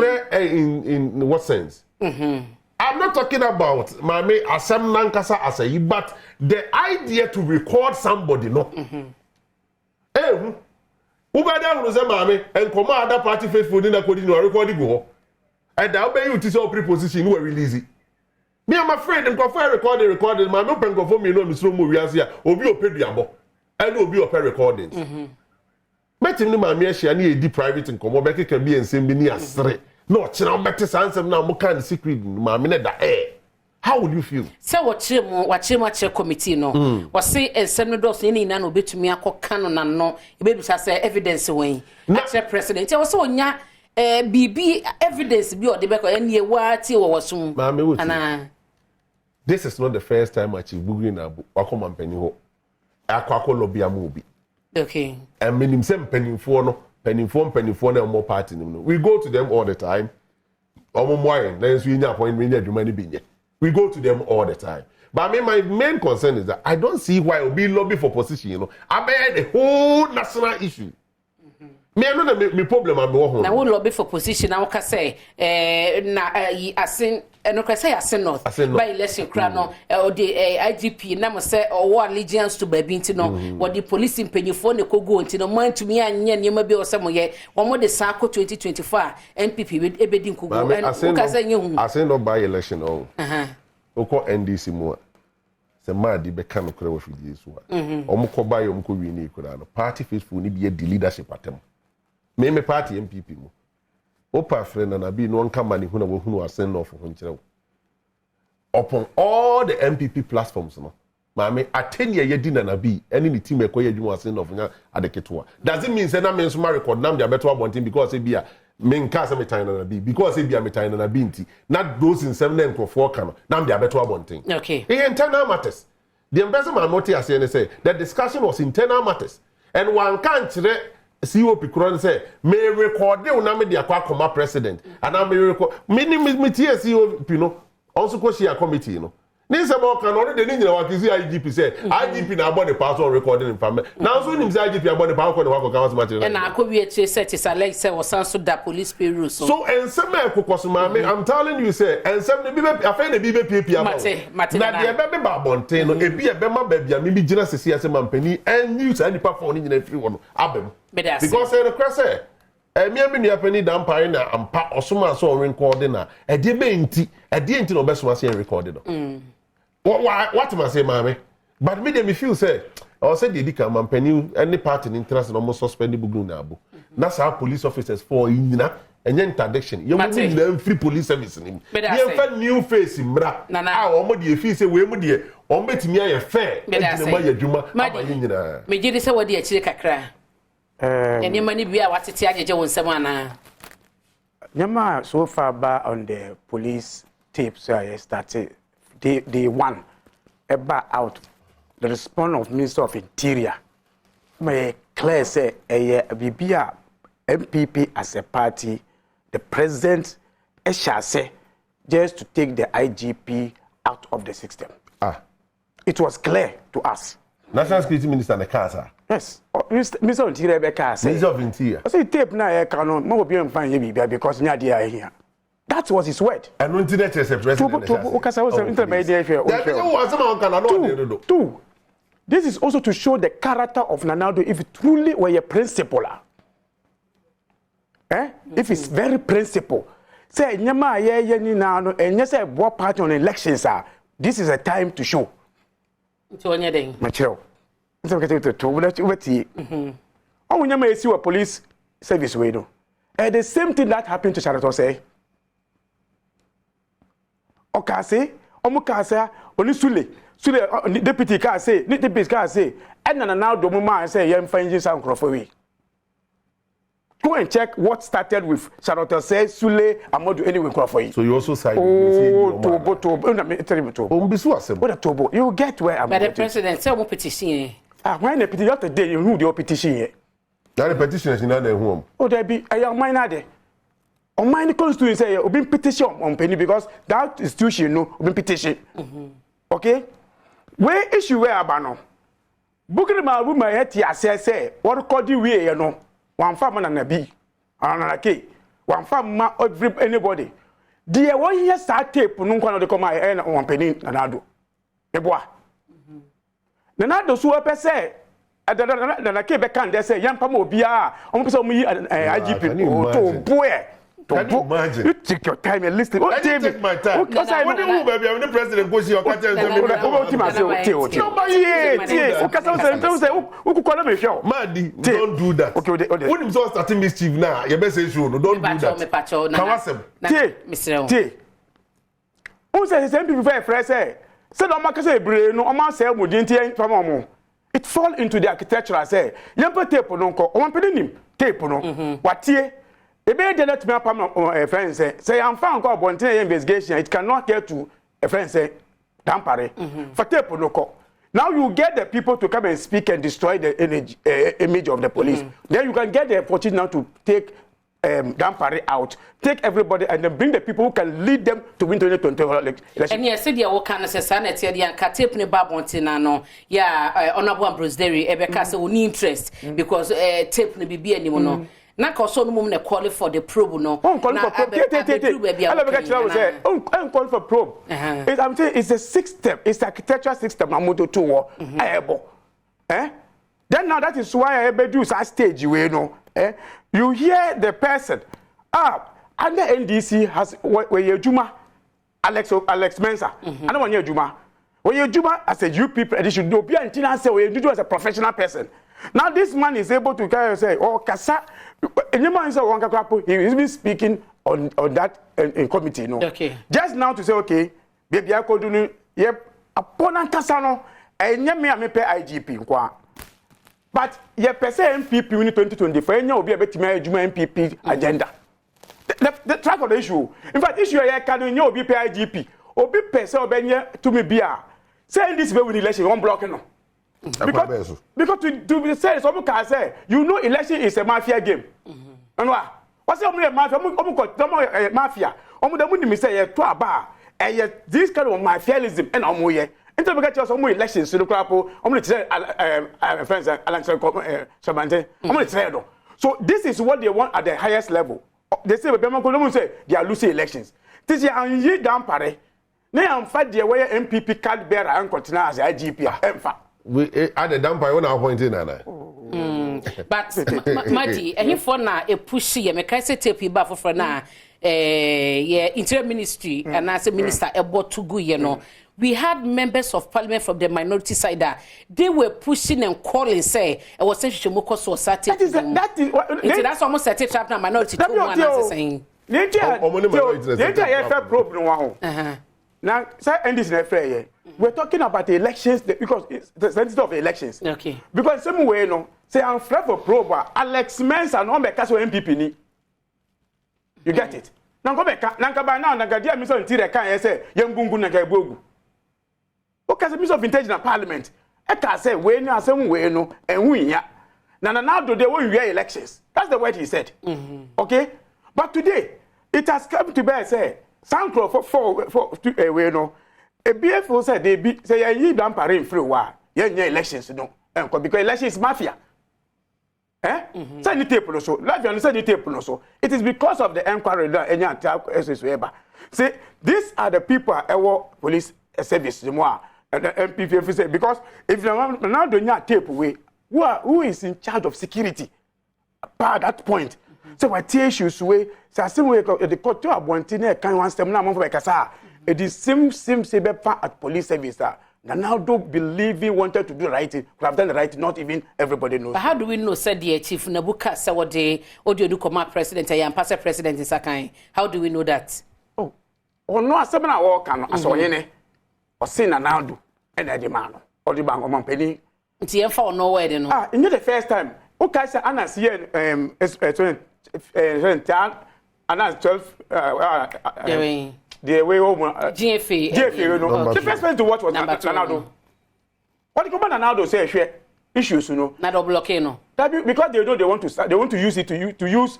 in what sense? I'm not talking about mame asem nankasa asayi but the idea to record somebody no Ubada who say mame and come other party faithful in the coding or recording go. And I'll pay you to show preposition who release it. Me, I'm afraid and prefer recording. My no pen go for me no Mr. Muriasia, or be a pediabo, and will be a pair recordings. Met him, my mere share near deep private and come back can be and send me near three. No, Chinam better answer now, more kind of secret, my minute that air. How would you feel? So what you committee no was say and send those any nano bit to me a canon and no baby say evidence away. Not president. I was so nya BB evidence be or the back any what or was soon. This is not the first time I chief Bugin or come and penny ho. Aquaco lobby a movie. Okay. And minim sem penny for no more party. We go to them all the time. Why? Then we know when we need your money being. We go to them all the time. But I mean, my main concern is that I don't see why we'll be lobby for position, you know. I mean, the whole national issue. Me, I know the problem I'm going now, lobby for position, I can say, I sing, and I can say, I sing not. By election crown or the IGP, Namo say, or what allegiance to Babintino, what the police in Pennyphone could go into the mind to me and you may be or somewhere yet, one more the Sako 2025, NPP with Ebedin Kugo, and I send no by election. Oh, Oko NDC more. Se madi be kan okra wafidi so a omko ba yo mko wini kura no party faithful ni be the leadership atem me party MPP mo opa friend na bi no nka mani huna wo hunu asen no for ho upon all the MPP platforms no maame atenia ye di na bi eni ni team ekoye adwuma asen no for nya adeketoa does it mean say na me so ma record nam dia beto abontin because e bia me nka say me tan na bi because e bia me tan na bi nti na those in 7 nkrofo kan nam dia beto abontin. Okay, internal matters. The ambassador Moti as say the discussion was internal matters and one can't COP Kron say may record the na me dia kwa president and I may record me COP no also ko share committee no ni se mo kan already ni nyina wakizi IGP say IGP na abon the password recording information now so nim say IGP abon the password ko kan material and akowie che set is like say was so da police payroll so and some ekokoso mame I'm telling you say and some be afei na bi be pia mate na de be ba bonten no ebi e be ma ba bia me bi gina sesi ase mampani and news and pa phone ni nyina free wono abem because say the cross say me am ni apani dan pare na ampa osoma so recording na e de be nti no be so ase recording no what must say, mammy? But me feel say, or say the Dika Mampany, any party in interest in almost suspended Bugunabu. That's how police officers for Inna and interdiction. You must them free police service in him. You have new face in Bra. Nana, or more the fees away with you, or bet me a fair. My Juma, my dear, say what dear Chicka. And your money be a what it's a Jones Savannah. Yama so far back on the police tapes I started. They won about the response of Minister of Interior. May clear say Bibia MPP as a party, the president say just to take the IGP out of the system. It was clear to us. National Security Minister the Casa. Yes. Mr. Interior Rebecca said. Minister of Interior. I say tape now I cannot more be fine because Nadia here. That was his word. And internet is a president. Two. This is also to show the character of Nnawotwi if truly were a principler. If it's very principle. Say nyama ye ni na no enye say bo party on elections this is a time to show. Nti onye den. Machiro. Nti okete to wati. Oh nyama esi wa police service we no. The same thing that happened to Charlotte say. Okase, omukase oni Sule deputy ka say, ni deputy ka say, and now do mama say yem find some crofwe. Go and check what started with Charlotte say Sule Amodu anyway crofwe. So you also side Tobo. You get where I'm going. But the president say we petition. When the petition today you who the petition. That the petition is in the home. Oh there be a young man there. On my constituency say obi petition on penny because that institution no obi petition. Okay? Where issue where abano. Bukiri ma bu ma yeti say what call the way you know. One farm na bi. Ananake. One farm ma anybody. The one here start tape no kwa no de come on penny Nnawotwi. Eboa. Nnawotwi so pe say Nnawotwi be kan dey say yampa ma obi a omo pe say omo yi IGP to boy. Can you imagine? You take your time and listen. I didn't take my time. What do you move, baby? I'm the president. Go see your catcher. Madi, don't do that. Okay, when you start starting mischief now, you better say show. Don't do that. Kawasem. Who says the same people very fresh? Say, don't make say brain. No, I'm say we didn't from mom. It fall into the architecture. Say, you put tape no ko. One pedim tape no. What here? Ebe dey let me up a friend say I'm found go bonten investigation it cannot get to a friend say dampare for tape no call. Now you get the people to come and speak and destroy the image of the police. Then you can get the opportunity now to take dampare out, take everybody and then bring the people who can lead them to win 2020 election. And yes, said you can say sanity and tape ne babonti na no yeah honorable Ambrose Derry ebeka say we interest because tape ne bibi animo no. Na koso no mum na call for the probe no. Call for probe. Call for probe. I'm saying it's a system. It's architectural system. Amoto to ebo. Then now that is why I do such stage you know. You hear the person. Under NDC has where you Juma Alex Mensa. I don't want you Juma. When you Juma as a you people, and you should do be until say where you do as a professional person. Now this man is able to kind of say, oh, Kasa, he is even speaking on that in committee, no. Okay. Just now to say, okay, baby, I could do yep, upon Kasano, and me pay IGP, but ye per se MPP in 2024, and you'll be able to manage MPP agenda. The track of the issue. In fact, issue I can you be pay IGP, or be per se to me be say this very election, one block, no. Because to say some can say you know election is a mafia game. And what's the mafia? The say to a this kind of mafiaism and amoye. Until we get some elections to the crap, friends so this is what they want at the highest level. They say they are losing elections. This year and ye down pare. Now I'm fight the way MPP card bearer and continue as IGP. We at the damper when I appointed Nana. But Madi, and if one a pushy, a mechanic tape back for now, interior ministry and as a minister about to go, you know. We had members of parliament from the minority side that they were pushing and calling, say, I was saying Shomoko society. That's almost a trap now, minority. Saying, now, sir, and this is fair. We're talking about the elections because it's the sensitive of elections. Okay. Because some way, no, say I'm afraid for probe. Alex Mensa and all the cast MPP ni. You get it? Now go back. Now by now, Nagadia Mister Interior can say young Gungu Nagabogu. Okay, as a Minister of Intelligence and Parliament, I can say when you are some way no and win ya. Now do they win your elections? That's the word he said. Okay, but today it has come to bear say Sankro for away no. A BFO said they be say you don't parade free war. Yeah, elections no. Because election is mafia. Say the tape so. Like you say the tape so. It is because of the inquiry that any attack is ever. Say these are the people police service more and the MPF say because if you now do not tape away, who is in charge of security by that point? So what issues way so same way the court to abontine kan one stem na mo for kasa it is same say be at police service now don't believe he wanted to do right thing could have done the right not even everybody knows. But how do we know said the chief Nabuka say what the audio do come president and pass president in Sakai? How do we know that? Oh no asem na wo kan asoyene o say na now do and the man or the bank man penny nti em fa no word no in the first time okay say anas here anas 12 the way home GFA no the first person to watch was Ronaldo. What the government Ronaldo say share issues no na do block no because they know they want to use it to use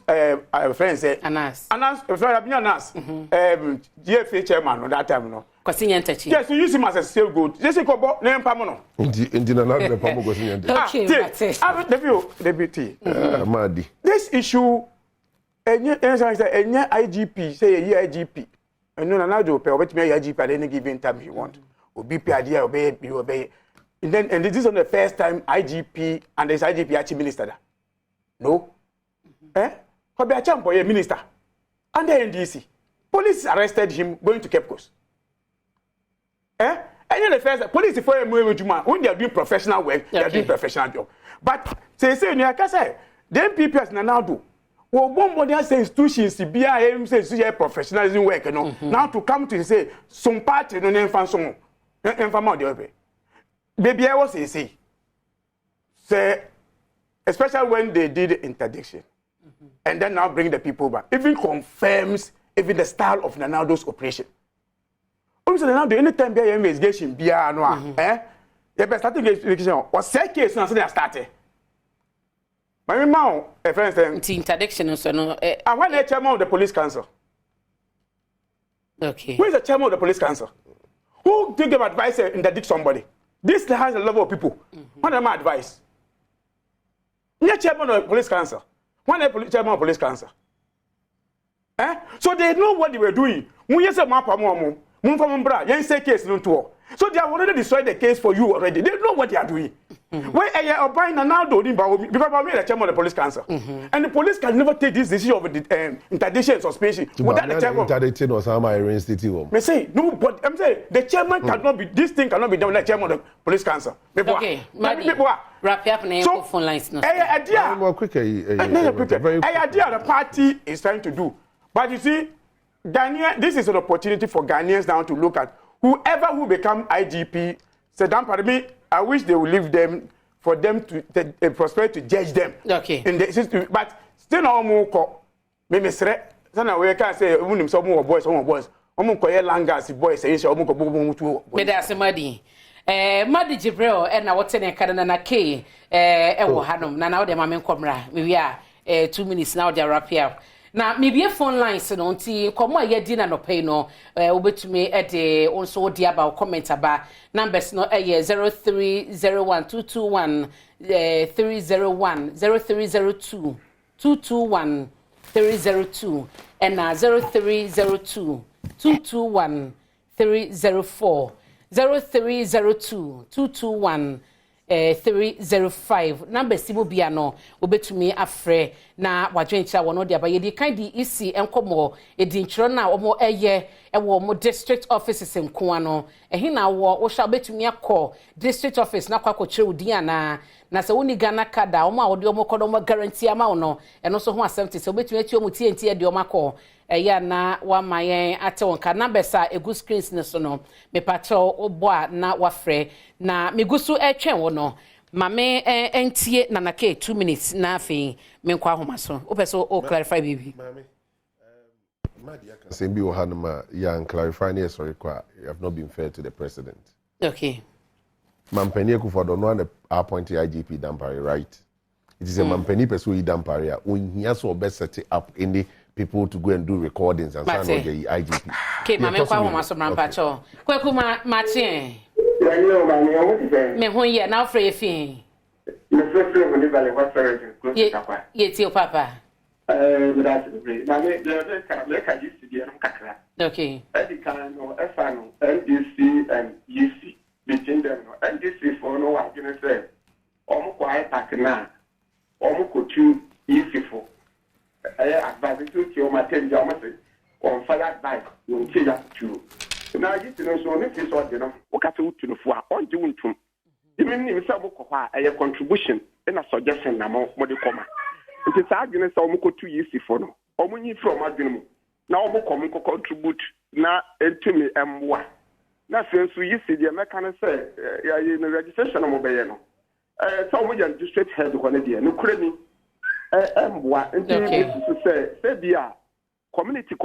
friends say Anas GFA chairman no that time no Kwasinya Ntachi. Yes, you use him as a sale good. Just say kobo na empamo no. Ndi na na empamo Kwasinya Ntachi. Okay, deputy. Madi. This issue enye IGP say a IGP. No na do pe obetime IGP at any given time you want. Obi pe ade obey. And this is on the first time IGP and this IGP actually minister da. No. Obi a champ boy minister. And the NDC. Police arrested him going to Cape Coast. And the first police for when they are doing professional work, they are doing professional job. But say you can say the MPPs now do. Well, one body has institutions, BIM says professionalism work, you know. Now to come to say some party no name fan some baby I was say especially when they did the interdiction and then now bring the people back. Even confirms even the style of Ronaldo's operation. So now the anytime be investigation be no you be starting investigation or say case now say they started my mom a friend say interdiction so no and when the chairman of the police council okay who is the chairman of the police council who give them advice interdict somebody this has a level of people what am I advice the chairman of the police council when the chairman of the police council so they know what they were doing when you say mapa mo case so they have already destroyed the case for you already. They know what they are doing. When you are buying now, because I'm the chairman of the police council, and the police can never take this decision of the interdiction or suspension without the chairman. Interdiction or some reinstating. Me say no, but I'm saying the chairman cannot be. This thing cannot be done with the chairman of the police council. Okay, wrap up now. So phone lines. Idea. More quicker. Idea the party is trying to do, but you see. Ghanaian, this is an opportunity for Ghanaians now to look at whoever who become IGP. Say, pardon me, I wish they will leave them for them to prosper to judge them. Okay. In the system, but still no more call. Maybe say, sana we can say we some more boys, Omo koye langas boys say omo ko bobo mutu. Me da se madi. Madi Jibril na wote ne kada na ke wo hanom na wo de ma men komra. Me wi a 2 minutes now they wrap here. Na maybe phone lines no nti komo ayedi na no pay no obetumi e de onso odi aba comment aba numbers no 0301221301 0302 221 302 and 0302 221 304 0302 221 305 number sibo bia no obetumi afre na wadwencha wono de abayedi kan di isi enkomo edinchiro na omo eye ewo mo district offices nko ano ehina wo sha obetumi akọ district office na kwakọ udi ana na se woni Ghana kada omo awode omo kodo omo guarantee ama wono eno so ho asem te se obetumi ati omo tie de omo akọ eya na wa mayen ate wonka numbers a egu screens ne so no me pacho obo a na wafre na megusu etwen wo no mame entie na na ke 2 minutes na afin me nkwa homa so opeso o clarify bibi mame Madia can say bi o hanuma ya clarify ne sorry kwa you have not been fair to the president. Okay. Mampeni Kufuor no one appoint IGP Dampare, right? It is a Mampeni person Dampare. When he has to set up any people to go and do recordings and sign on the IGP. Okay, my man, kwa mama so manpacho. Kweku Martin. Me ho ye na free fin. Me free mo ni bale wa sorry. Ye ti o papa. That's great. Na me ka use the kakra. Okay. Edi kan no efa no NDC and UC between them no. NDC for no wa gene say omo kwa park na omo ko tu UC for. Advise to your material almost on fire bike will change up to now. You know, so if you saw them, what to the four on doing to even if a contribution and a suggestion among what they come. It is arguing so much 2 years for no, or when you from Adom now come contribute now to me and what. Now, since we see the American say, in the registration of Mobile, so we are district head one idea, no credit. Say bia community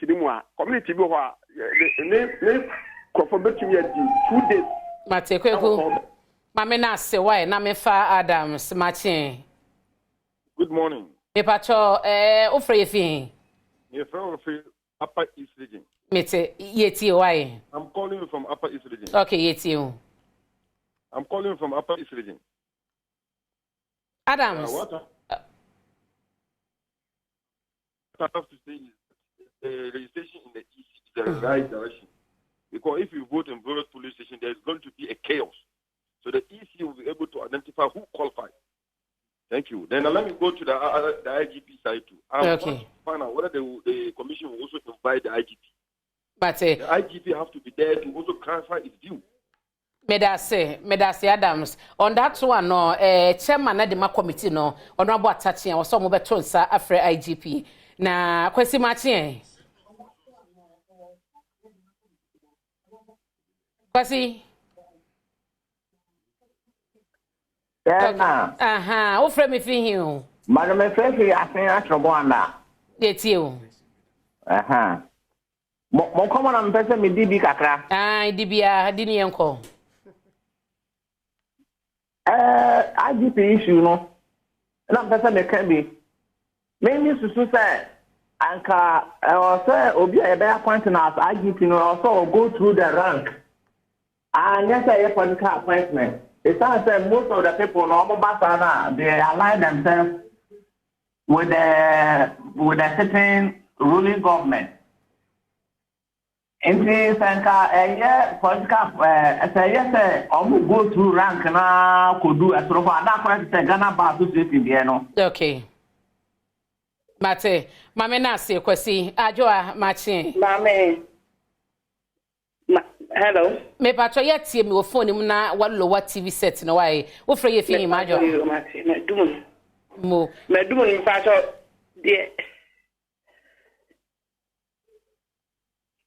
ni mu a community bi ho a ne crofo betumi adi 2 days mate kweku mame na se why na me fa Adams Martin. Good morning. Me pacho o free fin You from Upper East Region. Mete yeti why I'm calling you from Upper East Region. Okay, yeti o I'm calling you from Upper East Region. Adams What I have to say is the registration in the EC is the right direction. Because if you vote in various police stations, there is going to be a chaos. So the EC will be able to identify who qualifies. Thank you. Then let me go to the IGP side too. I want to find out whether the commission will also invite the IGP. But the IGP have to be there to also clarify its view. Medase Adams on that one no chairman na the committee no honorable Atachi was some beto nsa afre IGP na Kwesi Martin Kwesi Yeah, o frame me fin hiu madam me frame asen atrobo anda yeti o mo komo na mpese me dibi kakra dibia dini enko IGP issue no na mpese me kan bi me ni susu say anka say obi e be appoint na as IGP no also go through the rank and yes a political appointment. It sounds like most of the people no they align themselves with the certain ruling government. In this political go through rank na could do as sort of Ghana bar to sit in the okay. Mate, mame na se Kwesi ajoa Martin. Mame. Hello. Me patro yetie me wo phone mu na wallo wa TV set no why wo frɛ ye fi ma ajo. Mo. Me dum ni patro de.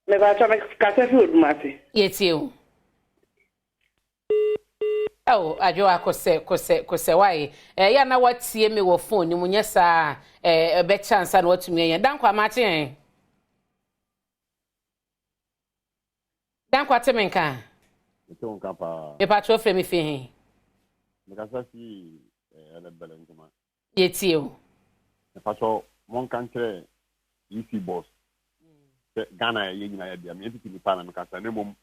Me patro me kase fi odumate. Yetie o. Oh, ajo akose why ya na watie me wo phone mu nyesa be chance na watumi yen dan kwa Martin. Dan kwa temenka. Então capa. Me patro frɛ me fi. Me kasa si ele belenguma. Yeti o. Me patro mon kantre EC boss. Ghana ye nyina ya bia me titi ni pa na me kasa ne mom.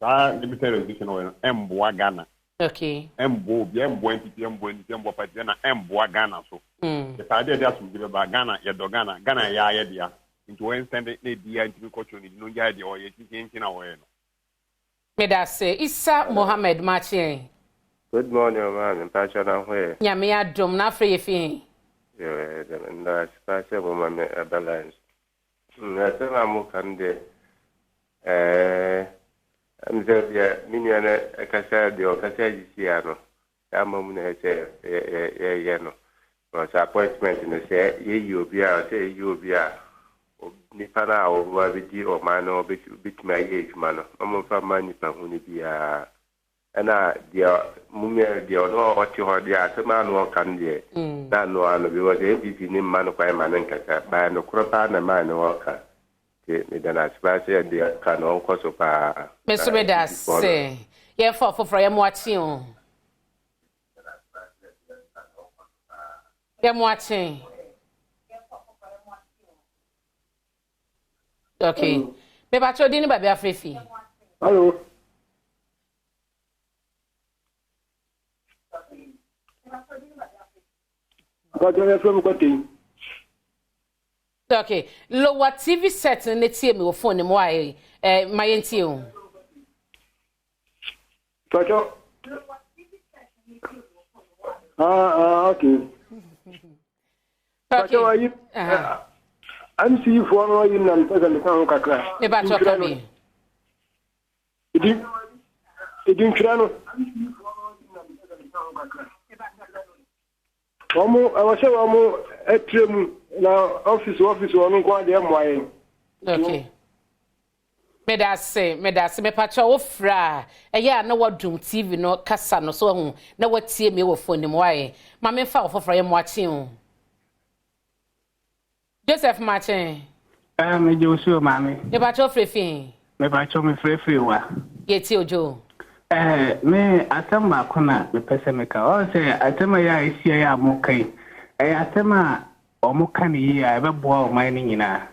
Sa limited restriction o emboa Ghana. Okay. Embo bia embo party na emboa Ghana so. The party dey asu bi ba Ghana ye do Ghana ya ye dia. Into when send ne dia into culture ni no ya dia o ye tintin na o ye no. Medase Isa Mohammed Martin. Good morning, man. Pastor na hwe. Nyame adom na afre ye fi. Yeah, na pastor bo ma me balance. Na tena mo kande amzebia minyana akasa de okasa jisia no. Ya mamu na ye no. Was appointment no say ye obi a say ye obi a ni para o wa bidi o ma no bit my age man no fa mani pa hu ni bia ana dia mumia dia no o ti ho dia se ma no kan dia na no ano bi wa de bi ni ma no kwa ma nan kaka ba no kro pa na ma no ka ke me da na spa se dia ka no ko so pa me so be da se ye for ye mo achi o ye mo achi Okay. Me ba cho dini ba bia frefi. Hello. Okay. Lower TV set na tie me wo phone mo ai my ntie o. Pacho. Okay. Pacho ayi. I'm see you for no yin nam pesa me kan kakra. Me ba cho ka me. Idin kirano. Omo etremu na office onu kwa de moye. Okay. Me da se me pacho wo fra eya na wodum TV no kasa no so hu na watie me wo phone mo ai ma me fa ofofra ye mo achi hu Joseph Martin me Joshua mami me pacho frefi me pacho me frefi wa ye ti ojo me atama kona me pese me ka o se atama ya isi ya mo kai atama o mo kan yi ya be bo o mai ni nyina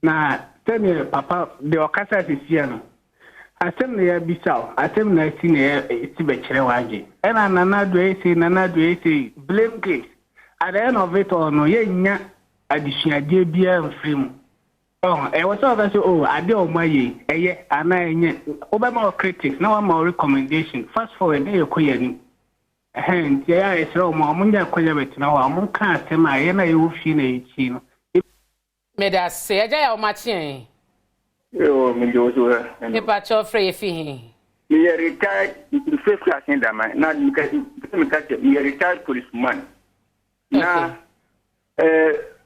na tell papa the okasa sisia no asem na ya bisao asem na si na isi be kire waje ena nana do esi blame case at the end of it all no ye nya additional dia bia mfrim was all say oh ade o maye eye ana enye obama critics na wa ma recommendation fast forward dey koya ni nti ya esro mo nya koya betina wa mo kan asem aye na ye wo fi na echi no me da se aja ya o machine Yo me Joshua. Me pacho free fi. Me retired in first class in that man. Now you can me retired policeman. Now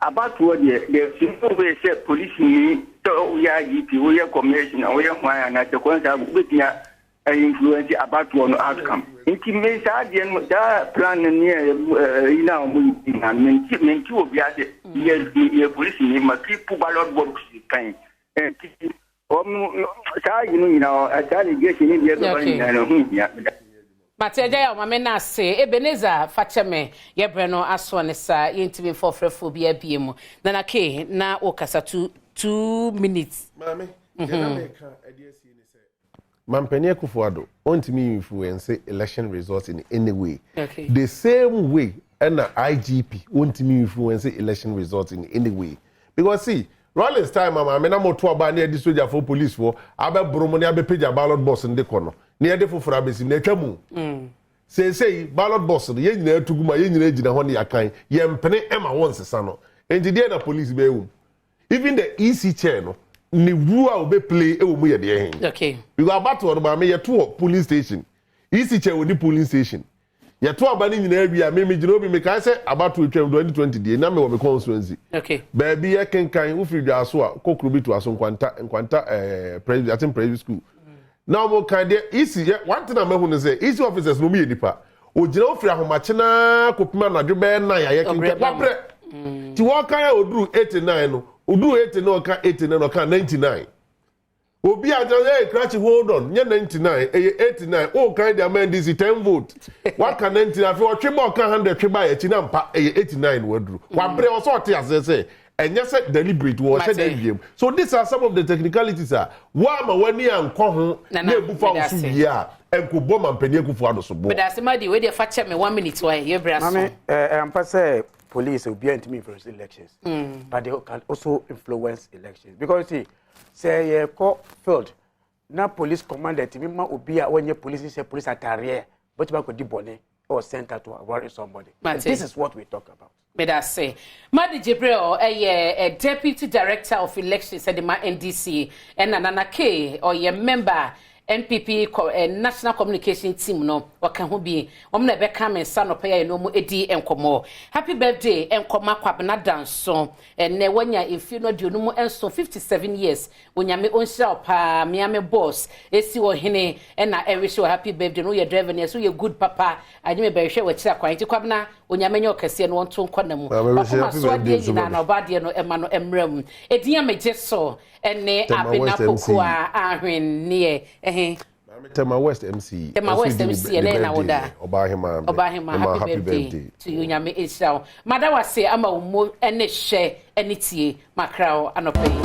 about what the simple way say police ni to ya GP we are commissioner we are why na the concept with ya influence about one outcome. Intimate that plan ni ina mu na menti obi ade ye police ni ma people ballot box kan Mateja ya mama na se Ebenezer Facheme ye breno aso ne sa yentimi fofrefo bia biemu na na ke na okasa 2 minutes mami na meka adiasi ni se mampani akufuado ontimi influence election results in any way the same way and IGP ontimi influence election results in any way because see Rollins time mama me na moto aba na edi soldier for police for abebro ne abepeja ballot box ndi kono ne edi foforo abesi na twamu say ballot box ye nyina atuguma ye nyina gina ho ne yakan ye mpene ema wonsesa no enti dey na police be wu even the EC chair no ni wu a obe play e wo mu ye de hen okay we go about to mama ye to police station EC chair we di police station ye to aba ni nyina awia me gina obi me kan say about to 2020 dey na me wo me constituency okay baby ye kenkan wo firi aso a kokro bi to aso nkwanta private school now mo kan dey easy one thing am hu ne say easy officers no me ye nipa o gina wo firi ahomache na kopima na dwebe na ya ye kenkan wabre ti wo kan ya oduru 89 no oduru 89 no kan 89 no kan 99 obi ajo crash hold on nye 99 89 o kan dey amend this 10 vote what can 99 afi o tweba kan 100 tweba ya chi na mpa 89 waduru wabre o so te asese enye se deliberate wo she dey game so these are some of the technicalities wa ma wani anko ho na ebufa osu bia enko bo mampani akufu ado so bo but as madi we dey fache me 1 minute why you bra so mame ampa say police will be intimi influence elections but they can also influence elections because see say ye ko field na police commander timi ma obi a wonye police say police atare but ba ko di bone or center to worry somebody this is what we talk about me that say Madi Jibril a deputy director of elections at the NDC and Nana K or your member NPP national communication team no waka ho bi omna be come and son opaya no mu edi enkomo happy birthday enkoma kwabena danso ne wanya efi no di no mu enso 57 years onyame onhira opa miame boss esi wo hene na wish you happy birthday no your driver ne so you good papa anyime be hwe wachira kwan ti kwabena onyame nye okase no wonto nkona mu okoma so de nyina na obade no ema no emram edi ameje so ene abena pokua ahwen ne Tema West MC. Tema West MC na woda. Obahima happy birthday to you nyame Israel. Mada wase ama umo ene hye ene tie makrao anope.